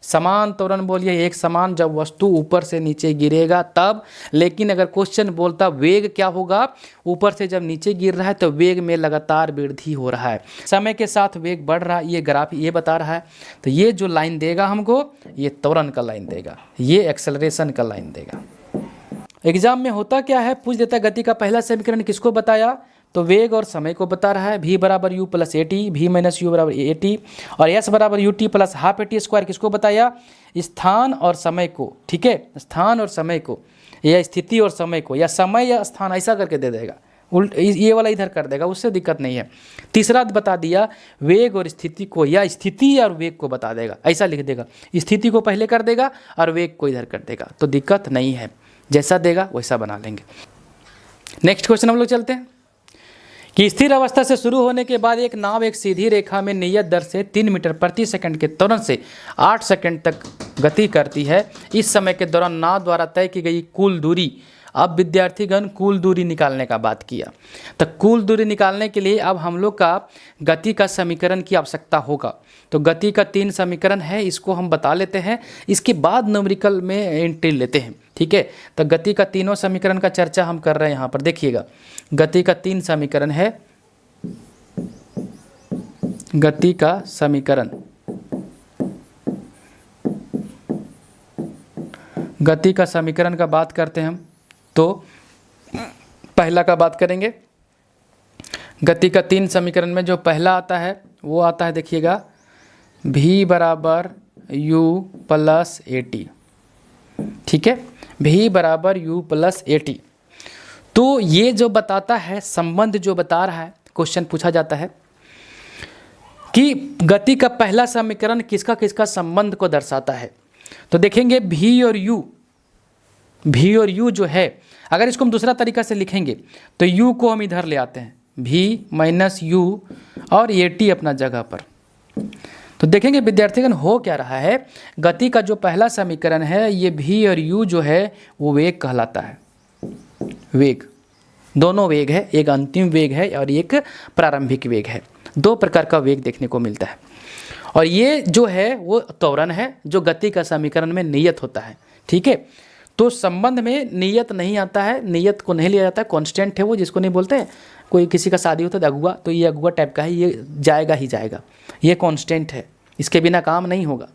समान त्वरण बोलिए एक समान जब वस्तु ऊपर से नीचे गिरेगा तब। लेकिन अगर क्वेश्चन बोलता वेग क्या होगा, ऊपर से जब नीचे गिर रहा है तो वेग में लगातार वृद्धि हो रहा है, समय के साथ वेग बढ़ रहा है, ये ग्राफ ये बता रहा है। तो ये जो लाइन देगा हमको, ये त्वरण का लाइन देगा, ये एक्सेलरेशन का लाइन देगा। एग्जाम में होता क्या है, पूछ देता है गति का पहला समीकरण किसको बताया, तो वेग और समय को बता रहा है। v बराबर you plus A t, v minus u बराबर ए टी, और s बराबर U T plus half A T square किसको बताया, स्थान और समय को। ठीक है, स्थान और समय को, या स्थिति और समय को, या समय या स्थान ऐसा करके दे देगा, उल्ट ये वाला इधर कर देगा, उससे दिक्कत नहीं है। तीसरा बता दिया वेग और स्थिति को, या स्थिति और वेग को बता देगा, ऐसा लिख देगा, स्थिति को पहले कर देगा और वेग को इधर कर देगा, तो दिक्कत नहीं है, जैसा देगा वैसा बना लेंगे। नेक्स्ट क्वेश्चन हम लोग चलते हैं कि स्थिर अवस्था से शुरू होने के बाद एक नाव एक सीधी रेखा में नियत दर से 3 मीटर प्रति सेकंड के त्वरण से 8 सेकंड तक गति करती है। इस समय के दौरान नाव द्वारा तय की गई कुल दूरी, अब विद्यार्थीगण कुल दूरी निकालने का बात किया। तो कुल दूरी निकालने के लिए अब हम लोग का गति का समीकरण की आवश्यकता होगा। तो गति का 3 समीकरण है, इसको हम बता लेते हैं, इसके बाद न्यूमेरिकल में एंट्री लेते हैं। ठीक है, तो गति का तीनों समीकरण का चर्चा हम कर रहे हैं यहाँ पर। देखिएगा, गति का 3 समीकरण है, गति का समीकरण, गति का समीकरण का बात करते हैं हम, तो पहला का बात करेंगे। गति का 3 समीकरण में जो पहला आता है वो आता है, देखिएगा, v बराबर यू प्लस ए टी। ठीक है, v बराबर यू प्लस ए टी। तो ये जो बताता है, संबंध जो बता रहा है, क्वेश्चन पूछा जाता है कि गति का पहला समीकरण किसका किसका संबंध को दर्शाता है। तो देखेंगे v और u जो है, अगर इसको हम दूसरा तरीका से लिखेंगे तो u को हम इधर ले आते हैं, v माइनस यू, और ए टी अपना जगह पर। तो देखेंगे विद्यार्थीगण हो क्या रहा है, गति का जो पहला समीकरण है ये v और u जो है वो वेग कहलाता है। वेग, दोनों वेग है, एक अंतिम वेग है और एक प्रारंभिक वेग है, 2 प्रकार का वेग देखने को मिलता है। और ये जो है वो त्वरण है जो गति का समीकरण में नियत होता है। ठीक है, तो संबंध में नियत नहीं आता है, नियत को नहीं लिया जाता है, कांस्टेंट है वो, जिसको नहीं बोलते हैं, कोई किसी का शादी होता है अगुआ, तो ये अगुआ टाइप का है, ये जाएगा ही जाएगा, ये कांस्टेंट है, इसके बिना काम नहीं होगा।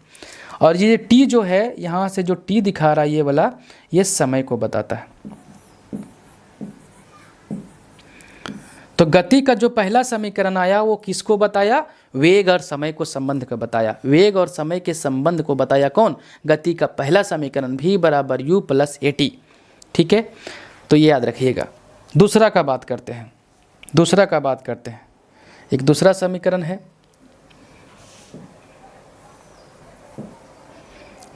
और ये टी जो है, यहाँ से जो टी दिखा रहा है ये वाला, ये समय को बताता है। तो गति का जो पहला समीकरण आया वो किसको बताया, वेग और समय को संबंध को बताया, वेग और समय के संबंध को बताया कौन, गति का पहला समीकरण v बराबर यू प्लस ए टी। ठीक है, तो ये याद रखिएगा। दूसरा का बात करते हैं, दूसरा का बात करते हैं, एक दूसरा समीकरण है,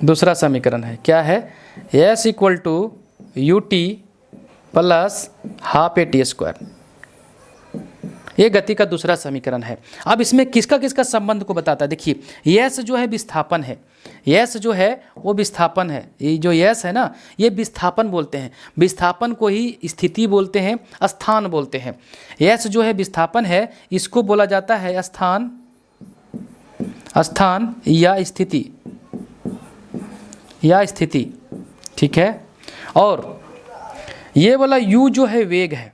दूसरा समीकरण है, क्या है, s equal to u T plus half A T square. ये गति का दूसरा समीकरण है। अब इसमें किसका किसका संबंध को बताता है, देखिए यस जो है विस्थापन है, यस जो है वो विस्थापन है, ये जो यस है ना ये विस्थापन बोलते हैं, विस्थापन को ही स्थिति बोलते हैं, स्थान बोलते हैं। यस जो है विस्थापन है, इसको बोला जाता है स्थान, स्थान या स्थिति, या स्थिति। ठीक है, और ये वाला यू जो है वेग है,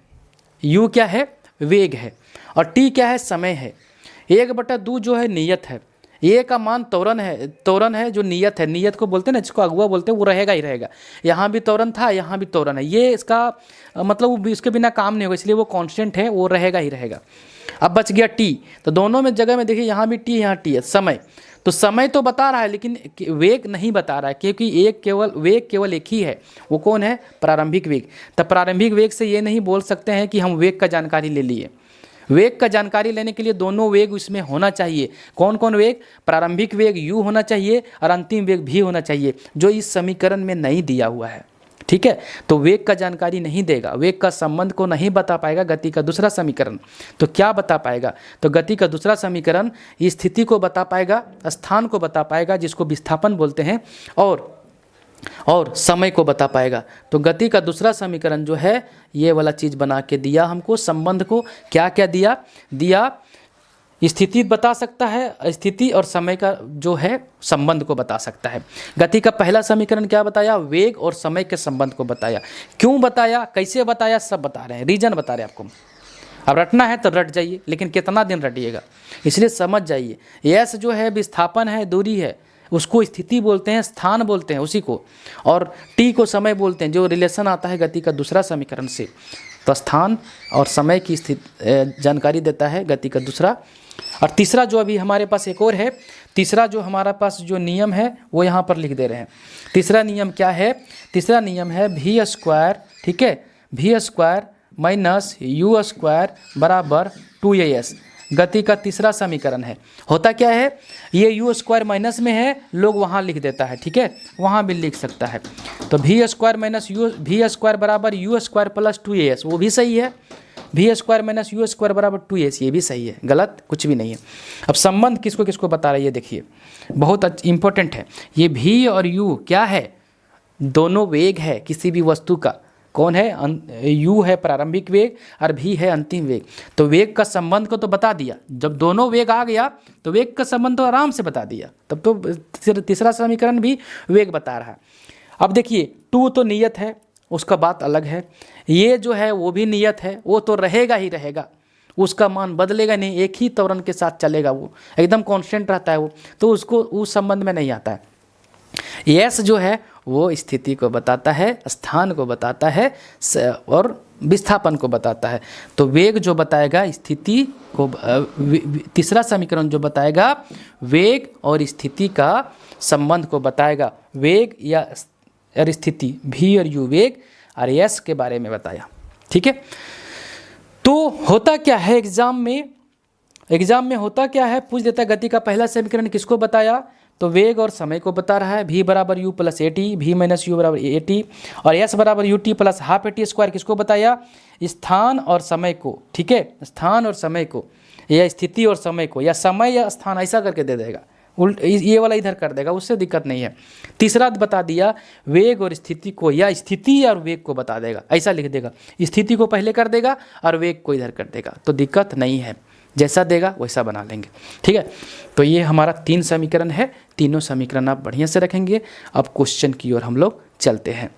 यू क्या है, वेग है, और टी क्या है, समय है। 1/2 जो है नियत है, ए का मान त्वरण है, त्वरण है जो नियत है, नियत को बोलते हैं ना, जिसको अगुआ बोलते हैं, वो रहेगा ही रहेगा। यहाँ भी त्वरण था, यहाँ भी त्वरण है, ये इसका मतलब इसके बिना काम नहीं होगा, इसलिए वो कांस्टेंट है, वो रहेगा ही रहेगा। अब बच गया टी, तो दोनों में जगह में देखिए यहाँ भी टी यहाँ टी है। समय, तो समय तो बता रहा है लेकिन वेग नहीं बता रहा है, क्योंकि वेग केवल एक ही है, वो कौन है, प्रारंभिक वेग। तब प्रारंभिक वेग से ये नहीं बोल सकते हैं कि हम वेग का जानकारी ले लिए। वेग का जानकारी लेने के लिए दोनों वेग इसमें होना चाहिए। कौन कौन वेग, प्रारंभिक वेग u होना चाहिए और अंतिम वेग v होना चाहिए, जो इस समीकरण में नहीं दिया हुआ है। ठीक है, तो वेग का जानकारी नहीं देगा, वेग का संबंध को नहीं बता पाएगा गति का दूसरा समीकरण। तो क्या बता पाएगा, तो गति का दूसरा समीकरण स्थिति को बता पाएगा, स्थान को बता पाएगा जिसको विस्थापन बोलते हैं, और समय को बता पाएगा। तो गति का दूसरा समीकरण जो है ये वाला चीज़ बना के दिया हमको, संबंध को क्या क्या दिया, स्थिति बता सकता है, स्थिति और समय का जो है संबंध को बता सकता है। गति का पहला समीकरण क्या बताया, वेग और समय के संबंध को बताया। क्यों बताया, कैसे बताया, सब बता रहे हैं, रीजन बता रहे हैं आपको। अब रटना है तो रट जाइए, लेकिन कितना दिन रटिएगा, इसलिए समझ जाइए। यस जो है विस्थापन है, दूरी है, उसको स्थिति बोलते हैं, स्थान बोलते हैं उसी को, और टी को समय बोलते हैं, जो रिलेशन आता है गति का दूसरा समीकरण से। तो स्थान और समय की स्थिति जानकारी देता है गति का दूसरा। और तीसरा जो अभी हमारे पास एक और है, तीसरा जो हमारा पास जो नियम है वो यहाँ पर लिख दे रहे हैं। तीसरा नियम क्या है, तीसरा नियम है वी स्क्वायर, ठीक है, v square minus you square बराबर 2as। गति का तीसरा समीकरण है। होता क्या है, ये यू स्क्वायर माइनस में है, लोग वहाँ लिख देता है, ठीक है, वहाँ भी लिख सकता है। तो v square minus u, v square बराबर यू स्क्वायर प्लस 2as, वो भी सही है। V square minus you square बराबर 2as, ये भी सही है, गलत कुछ भी नहीं है। अब संबंध किसको किसको बता रहा है ये देखिए, बहुत इंपॉर्टेंट है। ये वी और यू क्या है, दोनों वेग है किसी भी वस्तु का। कौन है, यू है प्रारंभिक वेग और भी है अंतिम वेग। तो वेग का संबंध को तो बता दिया, जब दोनों वेग आ गया तो वेग का संबंध तो आराम से बता दिया, तब तो तीसरा समीकरण भी वेग बता रहा है। अब देखिए 2 तो नियत है, उसका बात अलग है। ये जो है वो भी नियत है, वो तो रहेगा ही रहेगा, उसका मान बदलेगा नहीं, एक ही त्वरण के साथ चलेगा, वो एकदम कांस्टेंट रहता है वो, तो उसको उस संबंध में नहीं आता है। यस जो है वो स्थिति को बताता है, स्थान को बताता है और विस्थापन को बताता है। तो वेग जो बताएगा स्थिति को, तीसरा समीकरण जो बताएगा वेग और स्थिति का संबंध को बताएगा। वेग या स्थिति, भी और यू वेग और यस के बारे में बताया, ठीक है। तो होता क्या है एग्जाम में होता क्या है, पूछ देता है गति का पहला समीकरण किसको बताया, तो वेग और समय को बता रहा है। v बराबर you plus A t, v minus u बराबर ए टी, और एस बराबर U T plus half A T square किसको बताया, स्थान और समय को, ठीक है, स्थान और समय को, या स्थिति और समय को, या समय या स्थान ऐसा करके दे देगा, उल्ट ये वाला इधर कर देगा, उससे दिक्कत नहीं है। तीसरा बता दिया वेग और स्थिति को, या स्थिति और वेग को बता देगा, ऐसा लिख देगा, स्थिति को पहले कर देगा और वेग को इधर कर देगा, तो दिक्कत नहीं है, जैसा देगा वैसा बना लेंगे, ठीक है। तो ये हमारा 3 समीकरण है, तीनों समीकरण आप बढ़िया से रखेंगे। अब क्वेश्चन की ओर हम लोग चलते हैं।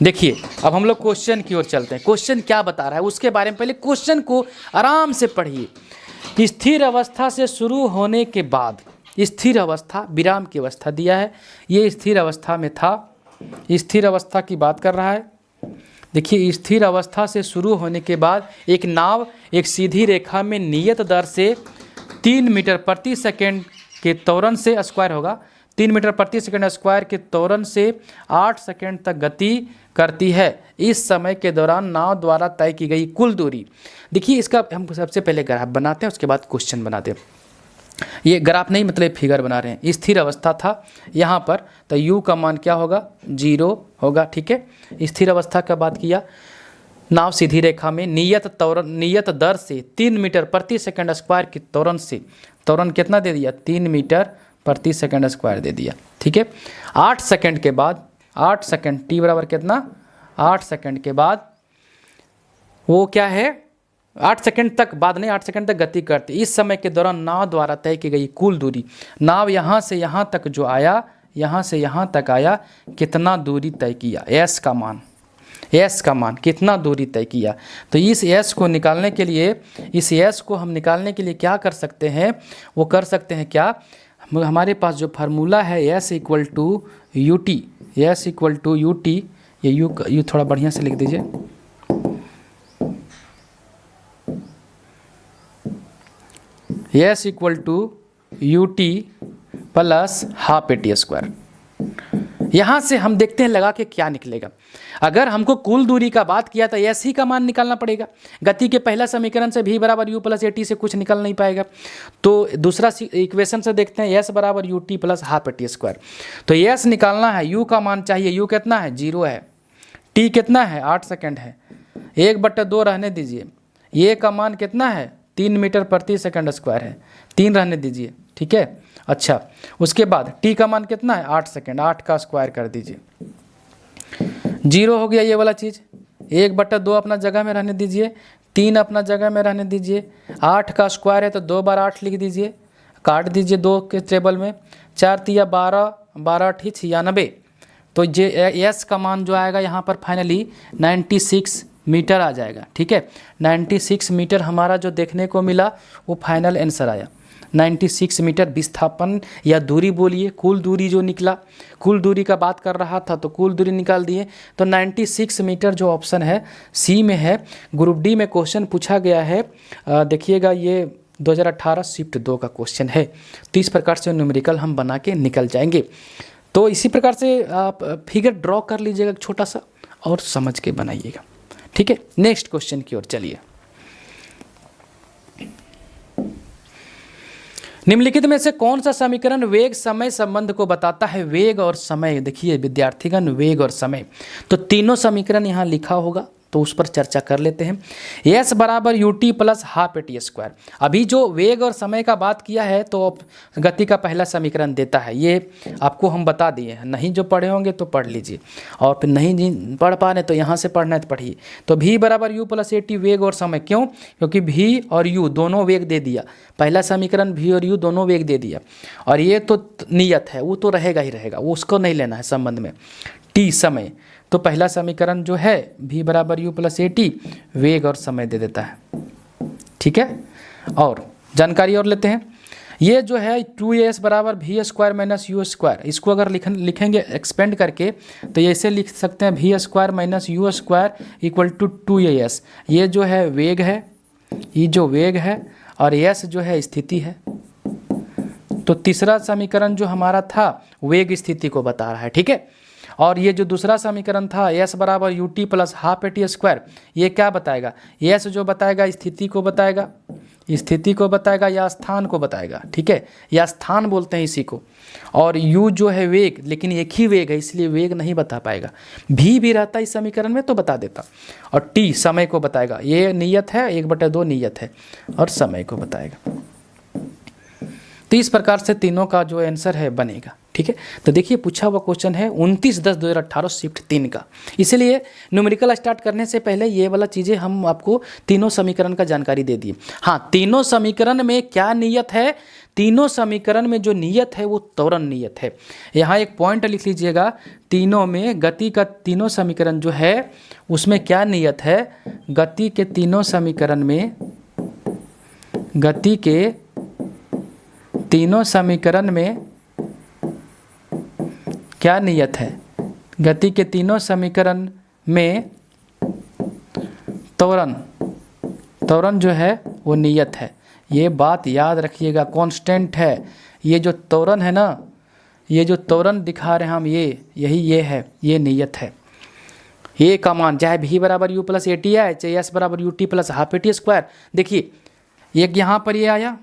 देखिए अब हम लोग क्वेश्चन की ओर चलते हैं। क्वेश्चन क्या बता रहा है उसके बारे में पहले क्वेश्चन को आराम से पढ़िए। स्थिर अवस्था से शुरू होने के बाद, स्थिर अवस्था विराम की अवस्था दिया है, ये स्थिर अवस्था में था, स्थिर अवस्था की बात कर रहा है। देखिए स्थिर अवस्था से शुरू होने के बाद एक नाव एक सीधी रेखा में नियत दर से 3 मीटर प्रति सेकंड के त्वरण से स्क्वायर होगा, 3 मीटर प्रति सेकंड स्क्वायर के त्वरण से 8 सेकंड तक गति करती है। इस समय के दौरान नाव द्वारा तय की गई कुल दूरी। देखिए इसका हम सबसे पहले ग्राफ बनाते हैं, उसके बाद क्वेश्चन बनाते हैं। ये ग्राफ नहीं मतलब फिगर बना रहे हैं। स्थिर अवस्था था यहाँ पर, तो u का मान क्या होगा, 0 होगा, ठीक है। स्थिर अवस्था का बात किया, नाव सीधी रेखा में नियत दर से 3 मीटर प्रति सेकंड स्क्वायर के त्वरण से, त्वरण कितना दे दिया, 3 मीटर प्रति सेकंड स्क्वायर दे दिया, ठीक है। 8 सेकंड के बाद, 8 सेकंड t बराबर कितना, 8 सेकंड के बाद वो क्या है, 8 सेकंड तक बाद नहीं, 8 सेकंड तक गति करती। इस समय के दौरान नाव द्वारा तय की गई कुल दूरी, नाव यहाँ से यहाँ तक जो आया, यहाँ से यहाँ तक आया, कितना दूरी तय किया, s का मान, s का मान कितना दूरी तय किया। तो इस s को निकालने के लिए, इस s को हम निकालने के लिए क्या कर सकते हैं, वो कर सकते हैं क्या, हमारे पास जो फार्मूला है s equal to u t, s equal to u t, ये यू थोड़ा बढ़िया से लिख दीजिए, s equal to u T plus half A T square. यहाँ से हम देखते हैं लगा के क्या निकलेगा। अगर हमको कुल दूरी का बात किया तो एस ही का मान निकालना पड़ेगा। गति के पहला समीकरण से भी बराबर यू प्लस ए टी से कुछ निकल नहीं पाएगा। तो दूसरा इक्वेशन से देखते हैं एस बराबर U T plus half A T square. तो एस निकालना है, यू का मान चाहिए, यू कितना है, 0 है, टी कितना है, 8 सेकेंड है, 1/2 रहने दीजिए, ये का मान कितना है, 3 मीटर प्रति सेकंड स्क्वायर है, 3 रहने दीजिए, ठीक है। अच्छा उसके बाद t का मान कितना है, 8 सेकंड, 8 का स्क्वायर कर दीजिए, 0 हो गया ये वाला चीज़, 1/2 अपना जगह में रहने दीजिए, 3 अपना जगह में रहने दीजिए, 8 का स्क्वायर है तो 2 बार 8 लिख दीजिए, काट दीजिए 2 के टेबल में, 4 तिया 12, 12 ठी 96। तो जे एस का मान जो आएगा यहाँ पर फाइनली 96 मीटर आ जाएगा। ठीक है, 96 मीटर हमारा जो देखने को मिला वो फाइनल आंसर आया। 96 मीटर विस्थापन या दूरी बोलिए, कुल दूरी जो निकला, कुल दूरी का बात कर रहा था तो कुल दूरी निकाल दिए। तो 96 मीटर जो ऑप्शन है सी में है। ग्रुप डी में क्वेश्चन पूछा गया है, देखिएगा ये 2018 शिफ्ट 2 का क्वेश्चन है। तो इस प्रकार से न्यूमेरिकल हम बना के निकल जाएंगे। तो इसी प्रकार से आप फिगर ड्रॉ कर लीजिएगा छोटा सा और समझ के बनाइएगा। ठीक है, नेक्स्ट क्वेश्चन की ओर चलिए। निम्नलिखित में से कौन सा समीकरण वेग समय संबंध को बताता है? वेग और समय, देखिए विद्यार्थीगण, वेग और समय, तो तीनों समीकरण यहाँ लिखा होगा, तो उस पर चर्चा कर लेते हैं। s बराबर U T plus half A T square. अभी जो वेग और समय का बात किया है तो गति का पहला समीकरण देता है, ये आपको हम बता दिए हैं। नहीं जो पढ़े होंगे तो पढ़ लीजिए, और फिर नहीं पढ़ पा रहे तो यहाँ से पढ़ना है तो पढ़िए। तो v बराबर यू प्लस ए टी, वेग और समय। क्यों? क्योंकि v और u दोनों वेग दे दिया, पहला समीकरण v और u दोनों वेग दे दिया, और ये तो नियत है, वो तो रहेगा ही रहेगा, वो उसको नहीं लेना है संबंध में। t समय, तो पहला समीकरण जो है v बराबर यू प्लस ए टी, वेग और समय दे देता है। ठीक है, और जानकारी और लेते हैं। ये जो है 2as बराबर we square minus you square, इसको अगर लिखेंगे एक्सपेंड करके तो ये ऐसे लिख सकते हैं v square minus you square equal to 2as। ये जो है वेग है, ये जो वेग है, और s जो है स्थिति है। तो तीसरा समीकरण जो हमारा था वेग स्थिति को बता रहा है। ठीक है, और ये जो दूसरा समीकरण था s बराबर U T plus half A T square, ये क्या बताएगा? s जो बताएगा स्थिति को बताएगा, स्थिति को बताएगा या स्थान को बताएगा। ठीक है, या स्थान बोलते हैं इसी को। और u जो है वेग, लेकिन एक ही वेग है इसलिए वेग नहीं बता पाएगा। भी रहता इस समीकरण में तो बता देता। और t समय को बताएगा, ये नियत है, 1/2 नियत है, और समय को बताएगा। तो इस प्रकार से तीनों का जो आंसर है बनेगा। ठीक है, तो देखिए पूछा हुआ क्वेश्चन है 29/10/2018 शिफ्ट 3 का, इसलिए न्यूमेरिकल स्टार्ट करने से पहले ये वाला चीज़ें हम आपको तीनों समीकरण का जानकारी दे दिए। हाँ, तीनों समीकरण में क्या नियत है? तीनों समीकरण में जो नियत है वो त्वरण नियत है। यहाँ एक पॉइंट लिख लीजिएगा, तीनों में गति का तीनों समीकरण जो है उसमें क्या नियत है? गति के तीनों समीकरण में, गति के तीनों समीकरण में क्या नियत है? गति के तीनों समीकरण में त्वरण, त्वरण जो है वो नियत है। ये बात याद रखिएगा, कांस्टेंट है। ये जो त्वरण है ना, ये जो त्वरण दिखा रहे हैं हम, ये है, ये नियत है। ये का मान चाहे v बराबर यू प्लस ए टी है, चाहे s बराबर U T plus half A T square. देखिए एक यहाँ पर ये आया,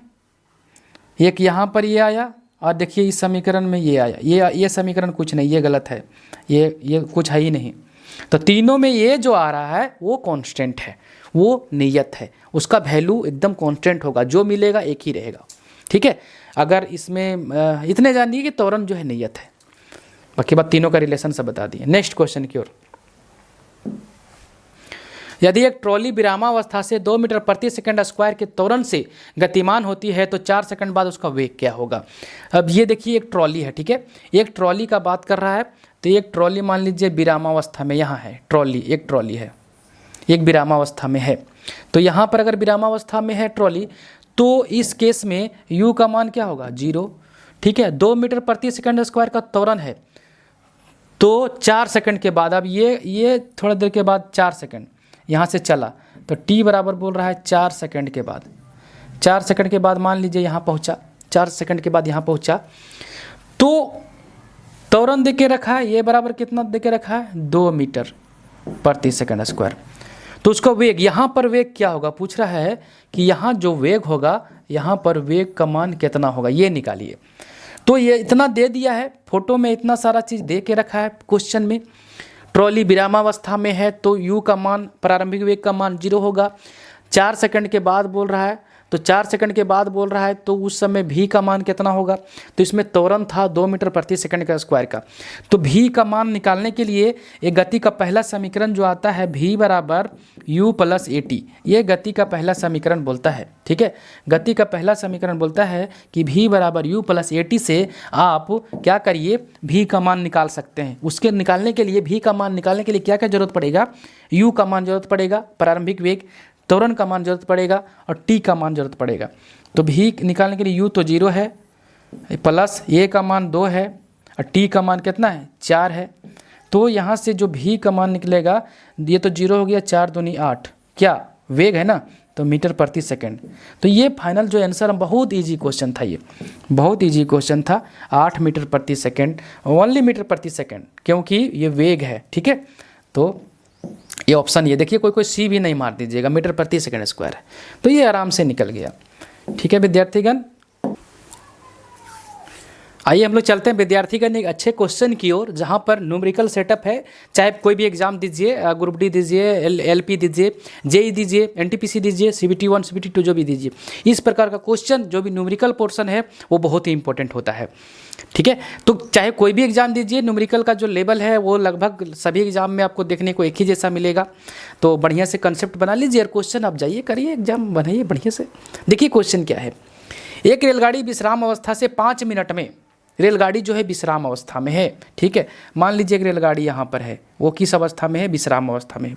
एक यहाँ पर ये आया, और देखिए इस समीकरण में ये आया। ये समीकरण कुछ नहीं, ये गलत है, ये कुछ है ही नहीं। तो तीनों में ये जो आ रहा है वो कांस्टेंट है, वो नियत है, उसका वैल्यू एकदम कांस्टेंट होगा, जो मिलेगा एक ही रहेगा। ठीक है, अगर इसमें इतने जानिए कि त्वरण जो है नियत है, बाकी बात तीनों का रिलेशन सब बता दिए। नेक्स्ट क्वेश्चन की ओर। यदि एक ट्रॉली विरामावस्था से 2 मीटर प्रति सेकंड स्क्वायर के त्वरण से गतिमान होती है तो 4 सेकंड बाद उसका वेग क्या होगा? अब ये देखिए एक ट्रॉली है। ठीक है, एक ट्रॉली का बात कर रहा है, तो एक ट्रॉली मान लीजिए विरामावस्था में यहाँ है, ट्रॉली, एक ट्रॉली है, एक विरामावस्था में है। तो यहाँ पर अगर विरामावस्था में है ट्रॉली, तो इस केस में u का मान क्या होगा? 0। ठीक है, 2 मीटर प्रति सेकंड स्क्वायर का त्वरण है, तो 4 सेकंड के बाद, अब ये थोड़ा देर के बाद 4 सेकंड यहाँ से चला, तो t बराबर बोल रहा है 4 सेकंड के बाद। 4 सेकंड के बाद मान लीजिए यहाँ पहुँचा, 4 सेकंड के बाद यहाँ पहुँचा, तो त्वरण दे के रखा है, ये बराबर कितना दे के रखा है? 2 मीटर प्रति सेकंड स्क्वायर। तो उसका वेग, यहाँ पर वेग क्या होगा पूछ रहा है कि यहाँ जो वेग होगा, यहाँ पर वेग का मान कितना होगा, ये निकालिए। तो ये इतना दे दिया है, फोटो में इतना सारा चीज़ दे के रखा है क्वेश्चन में। ट्रॉली विरामावस्था में है तो u का मान, प्रारंभिक वेग का मान 0 होगा। 4 सेकंड के बाद बोल रहा है तो 4 सेकंड के बाद बोल रहा है, तो उस समय भी का मान कितना होगा, तो इसमें त्वरण था 2 मीटर प्रति सेकंड का स्क्वायर का। तो भी का मान निकालने के लिए एक गति का पहला समीकरण जो आता है भी बराबर u प्लस ए टी, ये गति का पहला समीकरण बोलता है। ठीक है, गति का पहला समीकरण बोलता है कि v बराबर u प्लस ए टी से आप क्या करिए, v का मान निकाल सकते हैं। उसके निकालने के लिए v का मान निकालने के लिए क्या क्या जरूरत पड़ेगा, u का मान जरूरत पड़ेगा, प्रारंभिक वेग, त्वरण का मान जरूरत पड़ेगा और t का मान जरूरत पड़ेगा। तो v निकालने के लिए u तो 0 है, प्लस a का मान 2 है और t का मान कितना है 4 है। तो यहाँ से जो v का मान निकलेगा, ये तो 0 हो गया, 4 दूनी 8, क्या वेग है ना, तो मीटर प्रति सेकंड। तो ये फाइनल जो आंसर, बहुत इजी क्वेश्चन था, ये बहुत इजी क्वेश्चन था, 8 मीटर प्रति सेकंड, ओनली मीटर प्रति सेकंड, क्योंकि ये वेग है। ठीक है, तो ये ऑप्शन, ये देखिए कोई सी भी नहीं मार दीजिएगा, मीटर प्रति सेकंड स्क्वायर है, तो ये आराम से निकल गया। ठीक है विद्यार्थीगण, आइए हम लोग चलते हैं विद्यार्थीगण एक अच्छे क्वेश्चन की ओर, जहाँ पर न्यूमेरिकल सेटअप है। चाहे कोई भी एग्जाम दीजिए, ग्रुप डी दीजिए, एलपी दीजिए, जेई दीजिए, एनटीपीसी दीजिए, सीबीटी 1 सीबीटी 2 जो भी दीजिए, इस प्रकार का क्वेश्चन जो भी न्यूमेरिकल पोर्शन है वो बहुत ही इंपॉर्टेंट होता है। ठीक है, तो चाहे कोई भी एग्जाम दीजिए, न्यूमेरिकल का जो लेवल है वो लगभग सभी एग्जाम में आपको देखने को एक ही जैसा मिलेगा। तो बढ़िया से कंसेप्ट बना लीजिए और क्वेश्चन आप जाइए करिए, एग्जाम बनाइए बढ़िया से। देखिए क्वेश्चन क्या है, एक रेलगाड़ी विश्राम अवस्था से 5 मिनट में, रेलगाड़ी जो है विश्राम अवस्था में है। ठीक है, मान लीजिए एक रेलगाड़ी यहाँ पर है, वो किस अवस्था में है, विश्राम अवस्था में है।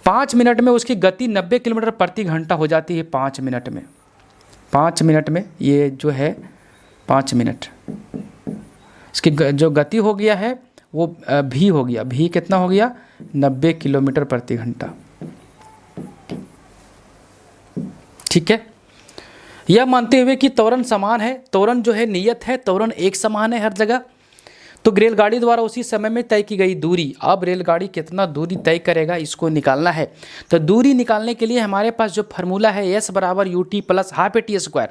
5 मिनट में उसकी गति 90 किलोमीटर प्रति घंटा हो जाती है। 5 मिनट में, 5 मिनट में ये जो है 5 मिनट, इसकी जो गति हो गया है वो भी हो गया, भी कितना हो गया 90 किलोमीटर प्रति घंटा। ठीक है, यह मानते हुए कि त्वरण समान है, त्वरण जो है नियत है, त्वरण एक समान है हर जगह, तो रेलगाड़ी द्वारा उसी समय में तय की गई दूरी, अब रेलगाड़ी कितना दूरी तय करेगा इसको निकालना है। तो दूरी निकालने के लिए हमारे पास जो फार्मूला है एस बराबर U T plus half A T square,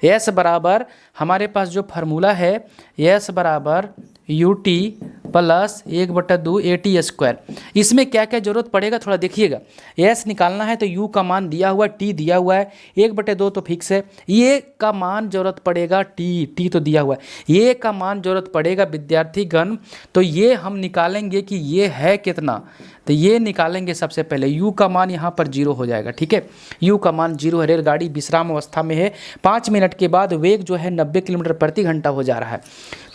S बराबर हमारे पास जो फार्मूला है एस बराबर U T plus 1/2 a T square. इसमें क्या क्या जरूरत पड़ेगा थोड़ा देखिएगा। एस निकालना है तो यू का मान दिया हुआ है, टी दिया हुआ है, 1/2 तो फिक्स है, ये का मान जरूरत पड़ेगा, टी तो दिया हुआ है, ये का मान जरूरत पड़ेगा विद्यार्थीगण। तो ये हम निकालेंगे कि ये है कितना, तो ये निकालेंगे सबसे पहले, u का मान यहाँ पर 0 हो जाएगा। ठीक है, u का मान 0 है, रेलगाड़ी विश्राम अवस्था में है, 5 मिनट के बाद वेग जो है 90 किलोमीटर प्रति घंटा हो जा रहा है।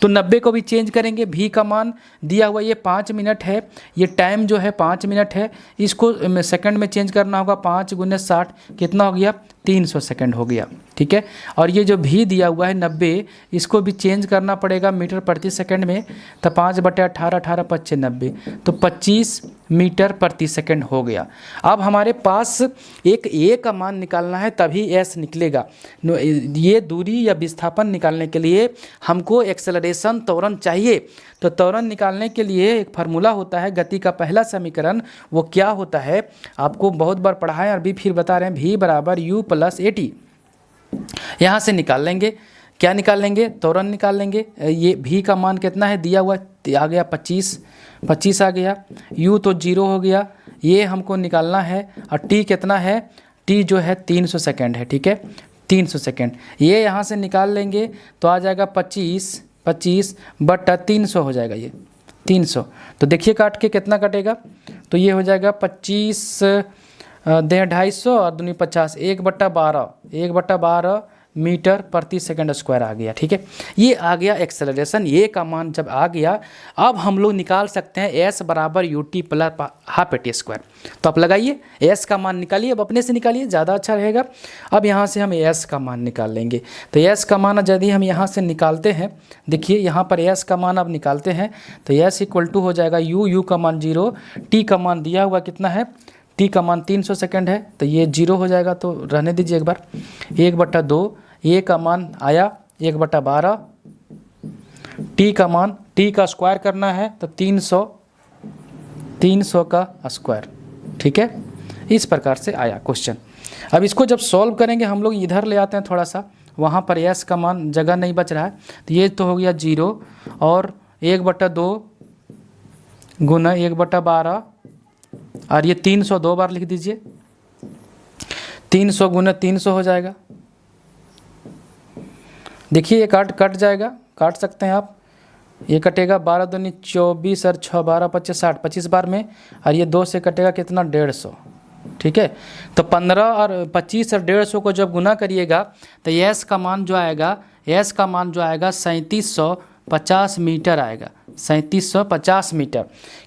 तो 90 को भी चेंज करेंगे, v का मान दिया हुआ ये 5 मिनट है, ये टाइम जो है 5 मिनट है, इसको सेकंड में चेंज करना होगा, 5 × 60 कितना हो गया 300 सेकंड हो गया। ठीक है, और ये जो भी दिया हुआ है 90, इसको भी चेंज करना पड़ेगा मीटर प्रति सेकंड में, तो 5/18, 18 × 5 = 90, तो 25 मीटर प्रति सेकंड हो गया। अब हमारे पास एक ए का मान निकालना है, तभी एस निकलेगा। ये दूरी या विस्थापन निकालने के लिए हमको एक्सेलरेशन त्वरण चाहिए। तो त्वरण निकालने के लिए एक फार्मूला होता है, गति का पहला समीकरण, वो क्या होता है आपको बहुत बार पढ़ा है और भी फिर बता रहे हैं, v बराबर u प्लस ए टी। यहाँ से निकाल लेंगे, क्या निकाल लेंगे, त्वरण निकाल लेंगे। ये v का मान कितना है दिया हुआ, आ गया 25 आ गया, u तो 0 हो गया, ये हमको निकालना है, और t कितना है, t जो है 300 सेकेंड है। ठीक है, 300 सेकेंड, ये यहाँ से निकाल लेंगे तो आ जाएगा 25/300 हो जाएगा, ये 300। तो देखिए काट के कितना कटेगा, तो ये हो जाएगा 25 दे 250 और दूनी 50, 1/12 मीटर प्रति सेकंड स्क्वायर आ गया। ठीक है, ये आ गया एक्सेलरेशन, ये का मान जब आ गया, अब हम लोग निकाल सकते हैं एस बराबर U T plus half A T square. तो आप लगाइए, एस का मान निकालिए, अब अपने से निकालिए, ज़्यादा अच्छा रहेगा। अब यहाँ से हम एस का मान निकाल लेंगे, तो एस का मान यदि हम यहाँ से निकालते हैं, देखिए यहाँ पर एस का मान अब निकालते हैं, तो एस इक्वल टू हो जाएगा यू का मान 0, टी का मान दिया हुआ कितना है, टी का मान 300 सेकेंड है, तो ये 0 हो जाएगा, तो रहने दीजिए एक बार, 1/2, ए का मान आया 1/12, टी का मान, टी का स्क्वायर करना है तो 300 का स्क्वायर। ठीक है, इस प्रकार से आया क्वेश्चन। अब इसको जब सॉल्व करेंगे हम लोग इधर ले आते हैं थोड़ा सा, वहाँ पर एस का मान जगह नहीं बच रहा है, तो ये तो हो गया 0 और 1/2 × 1/12, और ये 300 2 बार लिख दीजिए, 300 गुना 300 हो जाएगा। देखिए ये कट जाएगा, काट सकते हैं आप। ये कटेगा 12 दूनी 24 और 6 12 25 60, 25 बार में। और ये 2 से कटेगा कितना 150, ठीक है। तो 15 और 25 और 150 को जब गुना करिएगा तो एस का मान जो आएगा, एस का मान जो आएगा 3750 मीटर आएगा, 3750 मीटर।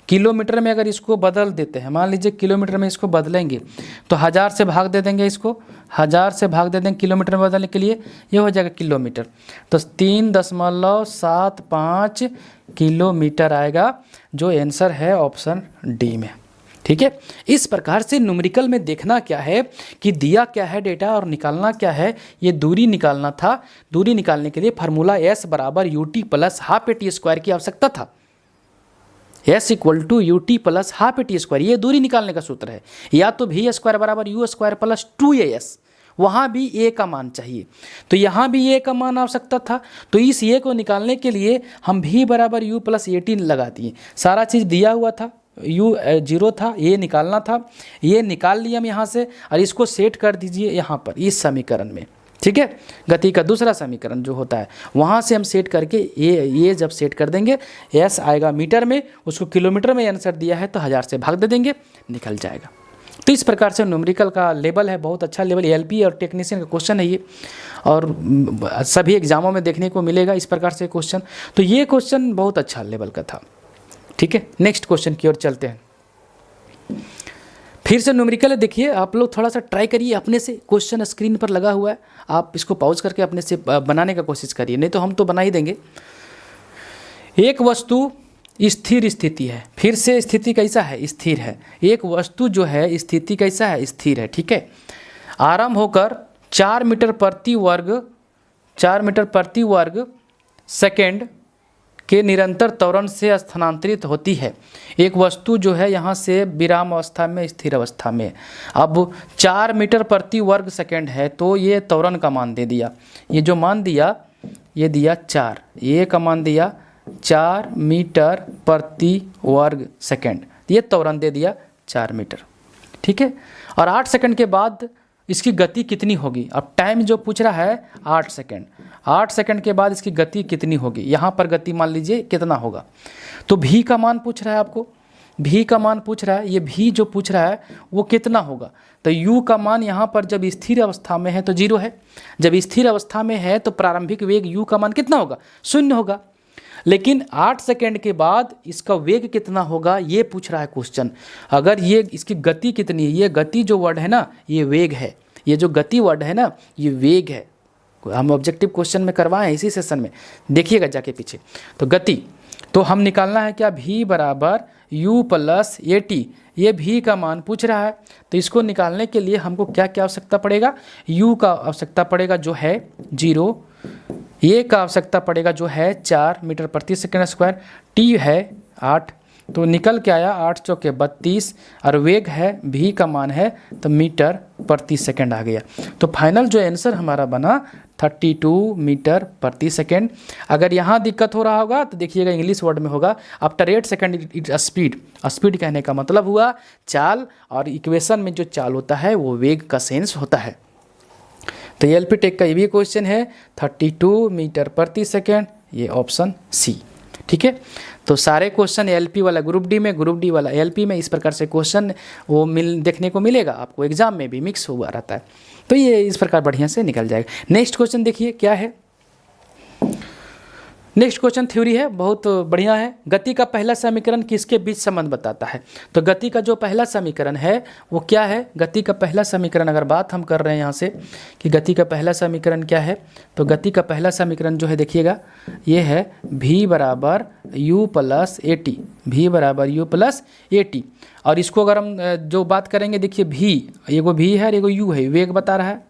किलोमीटर में अगर इसको बदल देते हैं, मान लीजिए किलोमीटर में इसको बदलेंगे तो 1000 से भाग दे देंगे, इसको 1000 से भाग दे देंगे किलोमीटर में बदलने के लिए, ये हो जाएगा किलोमीटर। तो 3.75 किलोमीटर आएगा, जो आंसर है ऑप्शन डी में, ठीक है। इस प्रकार से न्यूमेरिकल में देखना क्या है कि दिया क्या है डेटा और निकालना क्या है, ये दूरी निकालना था। दूरी निकालने के लिए फार्मूला S बराबर UT plus half AT square की आवश्यकता था। S equal to UT plus half AT square, ये दूरी निकालने का सूत्र है। या तो V स्क्वायर बराबर U स्क्वायर प्लस 2AS, वहाँ भी A का मान चाहिए, तो यहाँ भी A का मान आवश्यकता था। तो इस A को निकालने के लिए हम V बराबर U प्लस AT लगा दिए। सारा चीज़ दिया हुआ था, U 0 था, ये निकालना था, ये निकाल लिया हम यहाँ से। और इसको सेट कर दीजिए यहाँ पर इस समीकरण में, ठीक है। गति का दूसरा समीकरण जो होता है वहाँ से हम सेट करके ये जब सेट कर देंगे, S आएगा मीटर में, उसको किलोमीटर में आंसर दिया है तो 1000 से भाग दे देंगे, निकल जाएगा। तो इस प्रकार से न्यूमेरिकल का लेवल है, बहुत अच्छा लेवल, LP और टेक्नीशियन का क्वेश्चन है ये, और सभी एग्जामों में देखने को मिलेगा इस प्रकार से क्वेश्चन। तो ये क्वेश्चन बहुत अच्छा लेवल का था, ठीक है। नेक्स्ट क्वेश्चन की ओर चलते हैं। फिर से न्यूमेरिकल है, देखिए आप लोग थोड़ा सा ट्राई करिए अपने से, क्वेश्चन स्क्रीन पर लगा हुआ है, आप इसको पॉज करके अपने से बनाने का कोशिश करिए, नहीं तो हम तो बना ही देंगे। एक वस्तु स्थिर स्थिति है, फिर से स्थिति कैसा है, स्थिर है। एक वस्तु जो है स्थिति कैसा है, स्थिर है, ठीक है। आरंभ होकर 4 मीटर प्रति वर्ग सेकेंड के निरंतर त्वरण से स्थानांतरित होती है। एक वस्तु जो है यहाँ से विराम अवस्था में, स्थिर अवस्था में, अब 4 मीटर प्रति वर्ग सेकेंड है, तो ये त्वरण का मान दे दिया। ये जो मान दिया, ये दिया 4, ये का मान दिया 4 मीटर प्रति वर्ग सेकेंड, ये त्वरण दे दिया 4 मीटर, ठीक है। और 8 सेकंड के बाद इसकी गति कितनी होगी, अब टाइम जो पूछ रहा है 8 सेकंड, 8 सेकंड के बाद इसकी गति कितनी होगी, यहाँ पर गति मान लीजिए कितना होगा। तो V का मान पूछ रहा है आपको, V का मान पूछ रहा है, ये V जो पूछ रहा है वो कितना होगा। तो U का मान यहाँ पर जब स्थिर अवस्था में है तो 0 है, जब स्थिर अवस्था में है तो प्रारंभिक वेग U का मान कितना होगा, 0 होगा। लेकिन 8 सेकंड के बाद इसका वेग कितना होगा ये पूछ रहा है क्वेश्चन। अगर ये इसकी गति कितनी है, ये गति जो वर्ड है ना ये वेग है, ये जो गति वर्ड है ना ये वेग है। हम ऑब्जेक्टिव क्वेश्चन में करवाएं इसी सेशन में, देखिएगा जाके पीछे। तो गति तो हम निकालना है क्या, V बराबर U प्लस AT, ये V का मान पूछ रहा है। तो इसको निकालने के लिए हमको क्या क्या आवश्यकता पड़ेगा, U का आवश्यकता पड़ेगा जो है 0, ये का आवश्यकता पड़ेगा जो है 4 मीटर प्रति सेकंड स्क्वायर, T है 8, तो निकल के आया 8 चौके 32, और वेग है V का मान है तो मीटर प्रति सेकंड आ गया। तो फाइनल जो आंसर हमारा बना 32 मीटर प्रति सेकंड। अगर यहाँ दिक्कत हो रहा होगा तो देखिएगा इंग्लिश वर्ड में होगा after 8 second it speed. Speed कहने का मतलब हुआ चाल, और इक्वेशन में जो चाल होता है वो वेग का सेंस होता है। तो LP टेक का ये भी क्वेश्चन है 32 मीटर प्रति सेकेंड, ये ऑप्शन सी, ठीक है। तो सारे क्वेश्चन LP वाला ग्रुप डी में, ग्रुप डी वाला LP में, इस प्रकार से क्वेश्चन वो देखने को मिलेगा आपको, एग्जाम में भी मिक्स हुआ रहता है। तो ये इस प्रकार बढ़िया से निकल जाएगा। नेक्स्ट क्वेश्चन देखिए क्या है। नेक्स्ट क्वेश्चन थ्योरी है, बहुत बढ़िया है। गति का पहला समीकरण किसके बीच संबंध बताता है। तो गति का जो पहला समीकरण है वो क्या है, गति का पहला समीकरण अगर बात हम कर रहे हैं यहाँ से कि गति का पहला समीकरण क्या है, तो गति का पहला समीकरण जो है देखिएगा ये है V बराबर U प्लस AT, V बराबर U प्लस AT। और इसको अगर हम जो बात करेंगे देखिए V, एगो V है और एगो U है, वेग बता रहा है,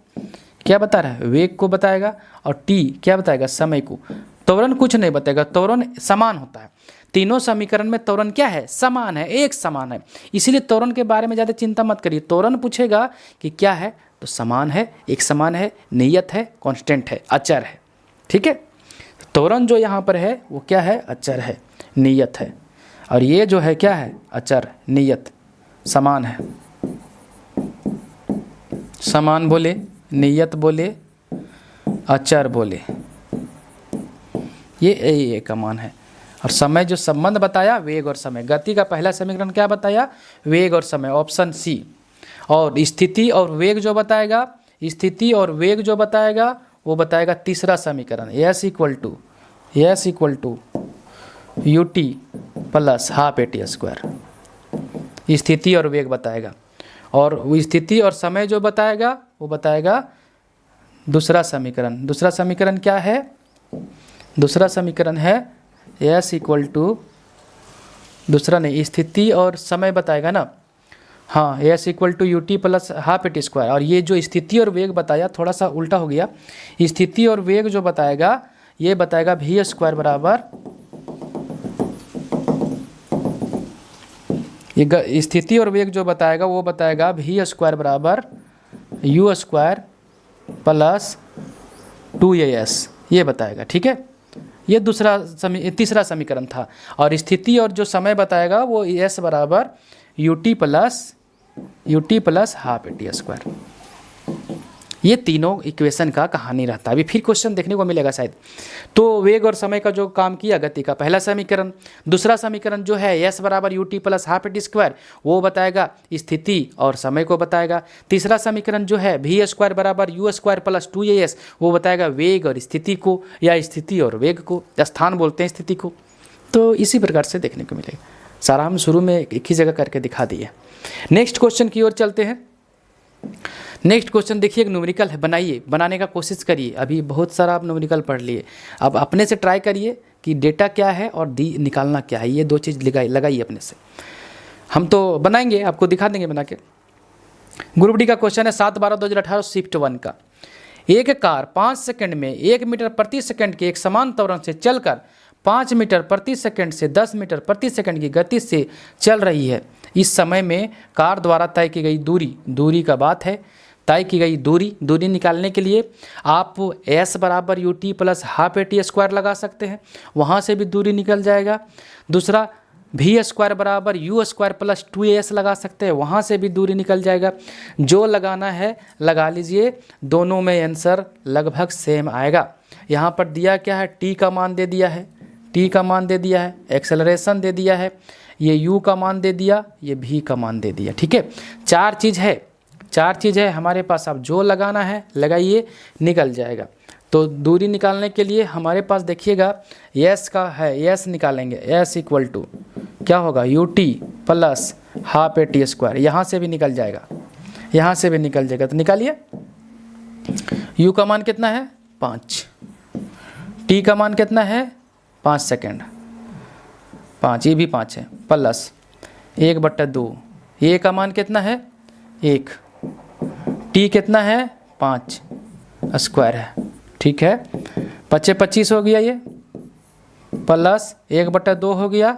क्या बता रहा है, वेग को बताएगा, और T क्या बताएगा, समय को। त्वरण कुछ नहीं बताएगा, त्वरण समान होता है। तीनों समीकरण में त्वरण क्या है, समान है, एक समान है, इसीलिए त्वरण के बारे में ज़्यादा चिंता मत करिए। त्वरण पूछेगा कि क्या है तो समान है, एक समान है, नियत है, कांस्टेंट है, अचर है, ठीक है। त्वरण जो यहाँ पर है वो क्या है, अचर है, नियत है, और ये जो है क्या है, अचर, नियत, समान है, समान बोले, नियत बोले, अचर बोले, ये का मान है। और समय जो संबंध बताया वेग और समय, गति का पहला समीकरण क्या बताया, वेग और समय, ऑप्शन सी। और स्थिति और वेग जो बताएगा, स्थिति और वेग जो बताएगा वो बताएगा तीसरा समीकरण, s equal to u T plus half A T square. स्थिति और वेग बताएगा। और वो स्थिति और समय जो बताएगा वो बताएगा दूसरा समीकरण। दूसरा समीकरण क्या है, दूसरा समीकरण है एस इक्वल टू, दूसरा नहीं, स्थिति और समय बताएगा ना, हाँ, s equal to u T plus half A T square. और ये जो स्थिति और वेग बताया थोड़ा सा उल्टा हो गया, स्थिति और वेग जो बताएगा ये बताएगा वी स्क्वायर बराबर, ये स्थिति और वेग जो बताएगा वो बताएगा वी स्क्वायर बराबर यू स्क्वायर प्लस 2as, ये बताएगा। ठीक है, ये तीसरा समीकरण था। और स्थिति और जो समय बताएगा वो s बराबर U T plus half A T square. ये तीनों इक्वेशन का कहानी रहता है। अभी फिर क्वेश्चन देखने को मिलेगा शायद। तो वेग और समय का जो काम किया गति का पहला समीकरण, दूसरा समीकरण जो है s बराबर U T plus half A T square वो बताएगा स्थिति और समय को बताएगा। तीसरा समीकरण जो है वी स्क्वायर बराबर यू स्क्वायर प्लस 2as वो बताएगा वेग और स्थिति को, या स्थिति और वेग को, स्थान बोलते हैं स्थिति को। तो इसी प्रकार से देखने को मिलेगा। सारा हम शुरू में एक ही जगह करके दिखा दिए। नेक्स्ट क्वेश्चन की ओर चलते हैं। नेक्स्ट क्वेश्चन देखिए, एक न्यूमेरिकल है, बनाइए, बनाने का कोशिश करिए। अभी बहुत सारा आप न्यूमेरिकल पढ़ लिए, अब अपने से ट्राई करिए कि डेटा क्या है और डी निकालना क्या है। ये दो चीज़ लगाइए अपने से। हम तो बनाएंगे, आपको दिखा देंगे बना के। ग्रुप डी का क्वेश्चन है 7/12/2018 शिफ्ट 1 का। एक कार 5 सेकंड में 1 मीटर प्रति सेकंड के एक समान त्वरण से चलकर 5 मीटर प्रति सेकंड से 10 मीटर प्रति सेकंड की गति से चल रही है। इस समय में कार द्वारा तय की गई दूरी का बात है, तय की गई दूरी निकालने के लिए आप s बराबर U T plus half A T square लगा सकते हैं, वहाँ से भी दूरी निकल जाएगा। दूसरा वी स्क्वायर बराबर यू स्क्वायर प्लस 2as लगा सकते हैं, वहाँ से भी दूरी निकल जाएगा। जो लगाना है लगा लीजिए, दोनों में आंसर लगभग सेम आएगा। यहाँ पर दिया क्या है, टी का मान दे दिया है, एक्सेलरेशन दे दिया है, ये u का मान दे दिया, ये v का मान दे दिया। ठीक है, चार चीज़ है हमारे पास। अब जो लगाना है लगाइए, निकल जाएगा। तो दूरी निकालने के लिए हमारे पास देखिएगा s का है, s निकालेंगे, s इक्वल टू क्या होगा, U T plus half A T square. यहाँ से भी निकल जाएगा, तो निकालिए। u का मान कितना है, 5, t का मान कितना है, 5 सेकेंड, 5, ये भी 5 है, प्लस 1/2, ए का मान कितना है, 1, टी कितना है, 5 स्क्वायर है। ठीक है, 25 हो गया, ये प्लस 1/2 हो गया,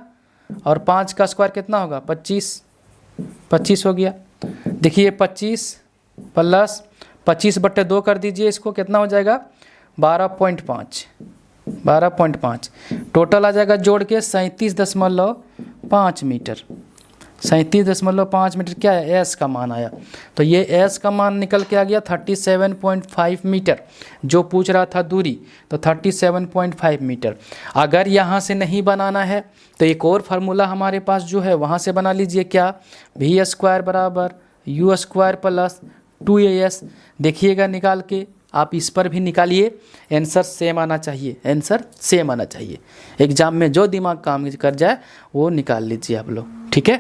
और 5 का स्क्वायर कितना होगा, 25 हो गया। देखिए 25 प्लस 25/2 कर दीजिए, इसको कितना हो जाएगा, 12.5, टोटल आ जाएगा जोड़ के 37.5 मीटर। 37.5 मीटर क्या है, एस का मान आया। तो ये एस का मान निकल के आ गया 37.5 मीटर, जो पूछ रहा था दूरी, तो 37.5 मीटर। अगर यहाँ से नहीं बनाना है तो एक और फार्मूला हमारे पास जो है वहाँ से बना लीजिए, क्या, वी स्क्वायर बराबर यू स्क्वायर प्लस 2as। देखिएगा निकाल के, आप इस पर भी निकालिए, आंसर सेम आना चाहिए। एग्जाम में जो दिमाग काम कर जाए वो निकाल लीजिए आप लोग। ठीक है,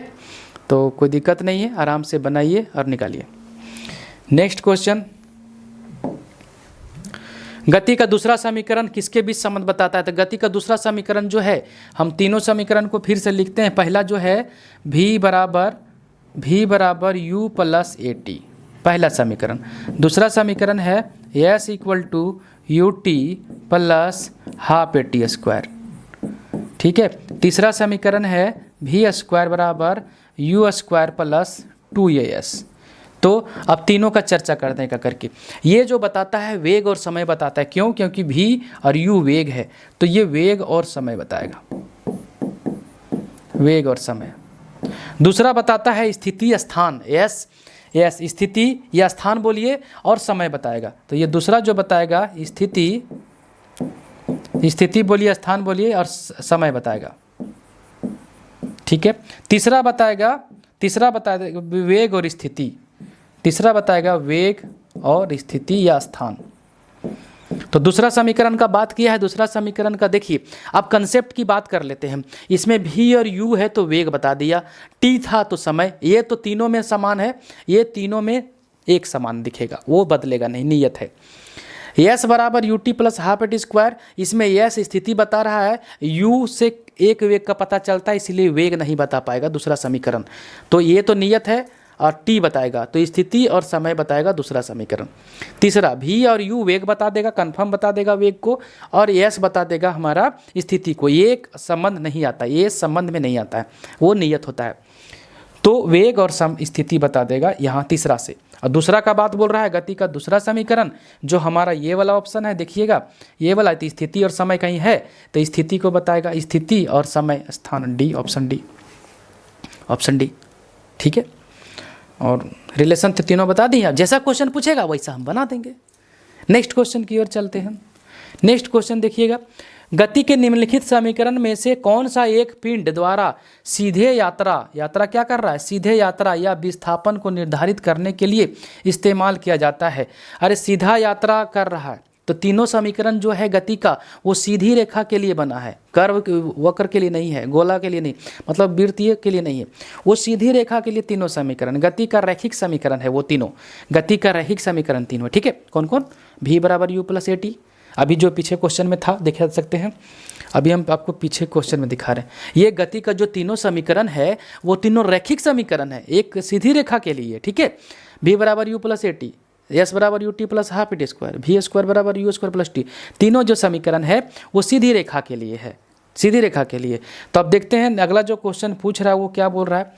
तो कोई दिक्कत नहीं है, आराम से बनाइए और निकालिए। नेक्स्ट क्वेश्चन, गति का दूसरा समीकरण किसके बीच संबंध बताता है। तो गति का दूसरा समीकरण जो है, हम तीनों समीकरण को फिर से लिखते हैं। पहला जो है v बराबर u प्लस ए टी, पहला समीकरण। दूसरा समीकरण है s equal to u T plus half A T square. ठीक है, तीसरा समीकरण है वी स्क्वायर बराबर यू स्क्वायर प्लस 2as। तो अब तीनों का चर्चा करते हैं करके। ये जो बताता है वेग और समय बताता है, क्यों, क्योंकि v और u वेग है, तो ये वेग और समय बताएगा, वेग और समय। दूसरा बताता है स्थिति स्थान, यस, स्थिति या स्थान बोलिए और समय बताएगा। तो ये दूसरा जो बताएगा स्थिति बोलिए, स्थान बोलिए और समय बताएगा। ठीक है। तीसरा बताएगा वेग और स्थिति। तीसरा बताएगा वेग और स्थिति या स्थान। तो दूसरा समीकरण का बात किया है। दूसरा समीकरण का देखिए, अब कंसेप्ट की बात कर लेते हैं। इसमें v और u है तो वेग बता दिया, t था तो समय। ये तो तीनों में समान है, ये तीनों में एक समान दिखेगा, वो बदलेगा नहीं, नियत है। s बराबर U T plus half a t square, इसमें s स्थिति बता रहा है, u से एक वेग का पता चलता है, इसलिए वेग नहीं बता पाएगा दूसरा समीकरण। तो ये तो नियत है और t बताएगा, तो स्थिति और समय बताएगा दूसरा समीकरण। तीसरा v और u वेग बता देगा, कंफर्म बता देगा वेग को, और s बता देगा हमारा स्थिति को। ये एक संबंध नहीं आता, ये संबंध में नहीं आता है, वो नियत होता है। तो वेग और स्थिति बता देगा यहाँ तीसरा से। और दूसरा का बात बोल रहा है गति का दूसरा समीकरण, जो हमारा ये वाला ऑप्शन है, देखिएगा ये वाला, तो स्थिति और समय कहीं है तो स्थिति को बताएगा, स्थिति और समय स्थान, डी, ऑप्शन डी। ठीक है। और रिलेशन तो तीनों बता दिए। जैसा क्वेश्चन पूछेगा वैसा हम बना देंगे। नेक्स्ट क्वेश्चन की ओर चलते हैं। नेक्स्ट क्वेश्चन देखिएगा, गति के निम्नलिखित समीकरण में से कौन सा एक पिंड द्वारा सीधे यात्रा क्या कर रहा है, सीधे यात्रा या विस्थापन को निर्धारित करने के लिए इस्तेमाल किया जाता है। अरे सीधा यात्रा कर रहा है तो तीनों समीकरण जो है गति का वो सीधी रेखा के लिए बना है, कर्व वक्र के लिए नहीं है, गोला के लिए नहीं, मतलब वृत्तीय के लिए नहीं है, वो सीधी रेखा के लिए तीनों समीकरण। गति का रैखिक समीकरण है वो तीनों, गति का रैखिक समीकरण तीनों। ठीक है। कौन कौन? v बराबर यू प्लस ए टी, अभी जो पीछे क्वेश्चन में था देख सकते हैं, अभी हम आपको पीछे क्वेश्चन में दिखा रहे हैं। ये गति का जो तीनों समीकरण है वो तीनों रैखिक समीकरण है, एक सीधी रेखा के लिए। ठीक है। v बराबर you plus A T, S बराबर U T plus half at square, V square बराबर यू स्क्वायर प्लस टी, तीनों जो समीकरण है वो सीधी रेखा के लिए है, सीधी रेखा के लिए। तो अब देखते हैं अगला जो क्वेश्चन पूछ रहा है वो क्या बोल रहा है।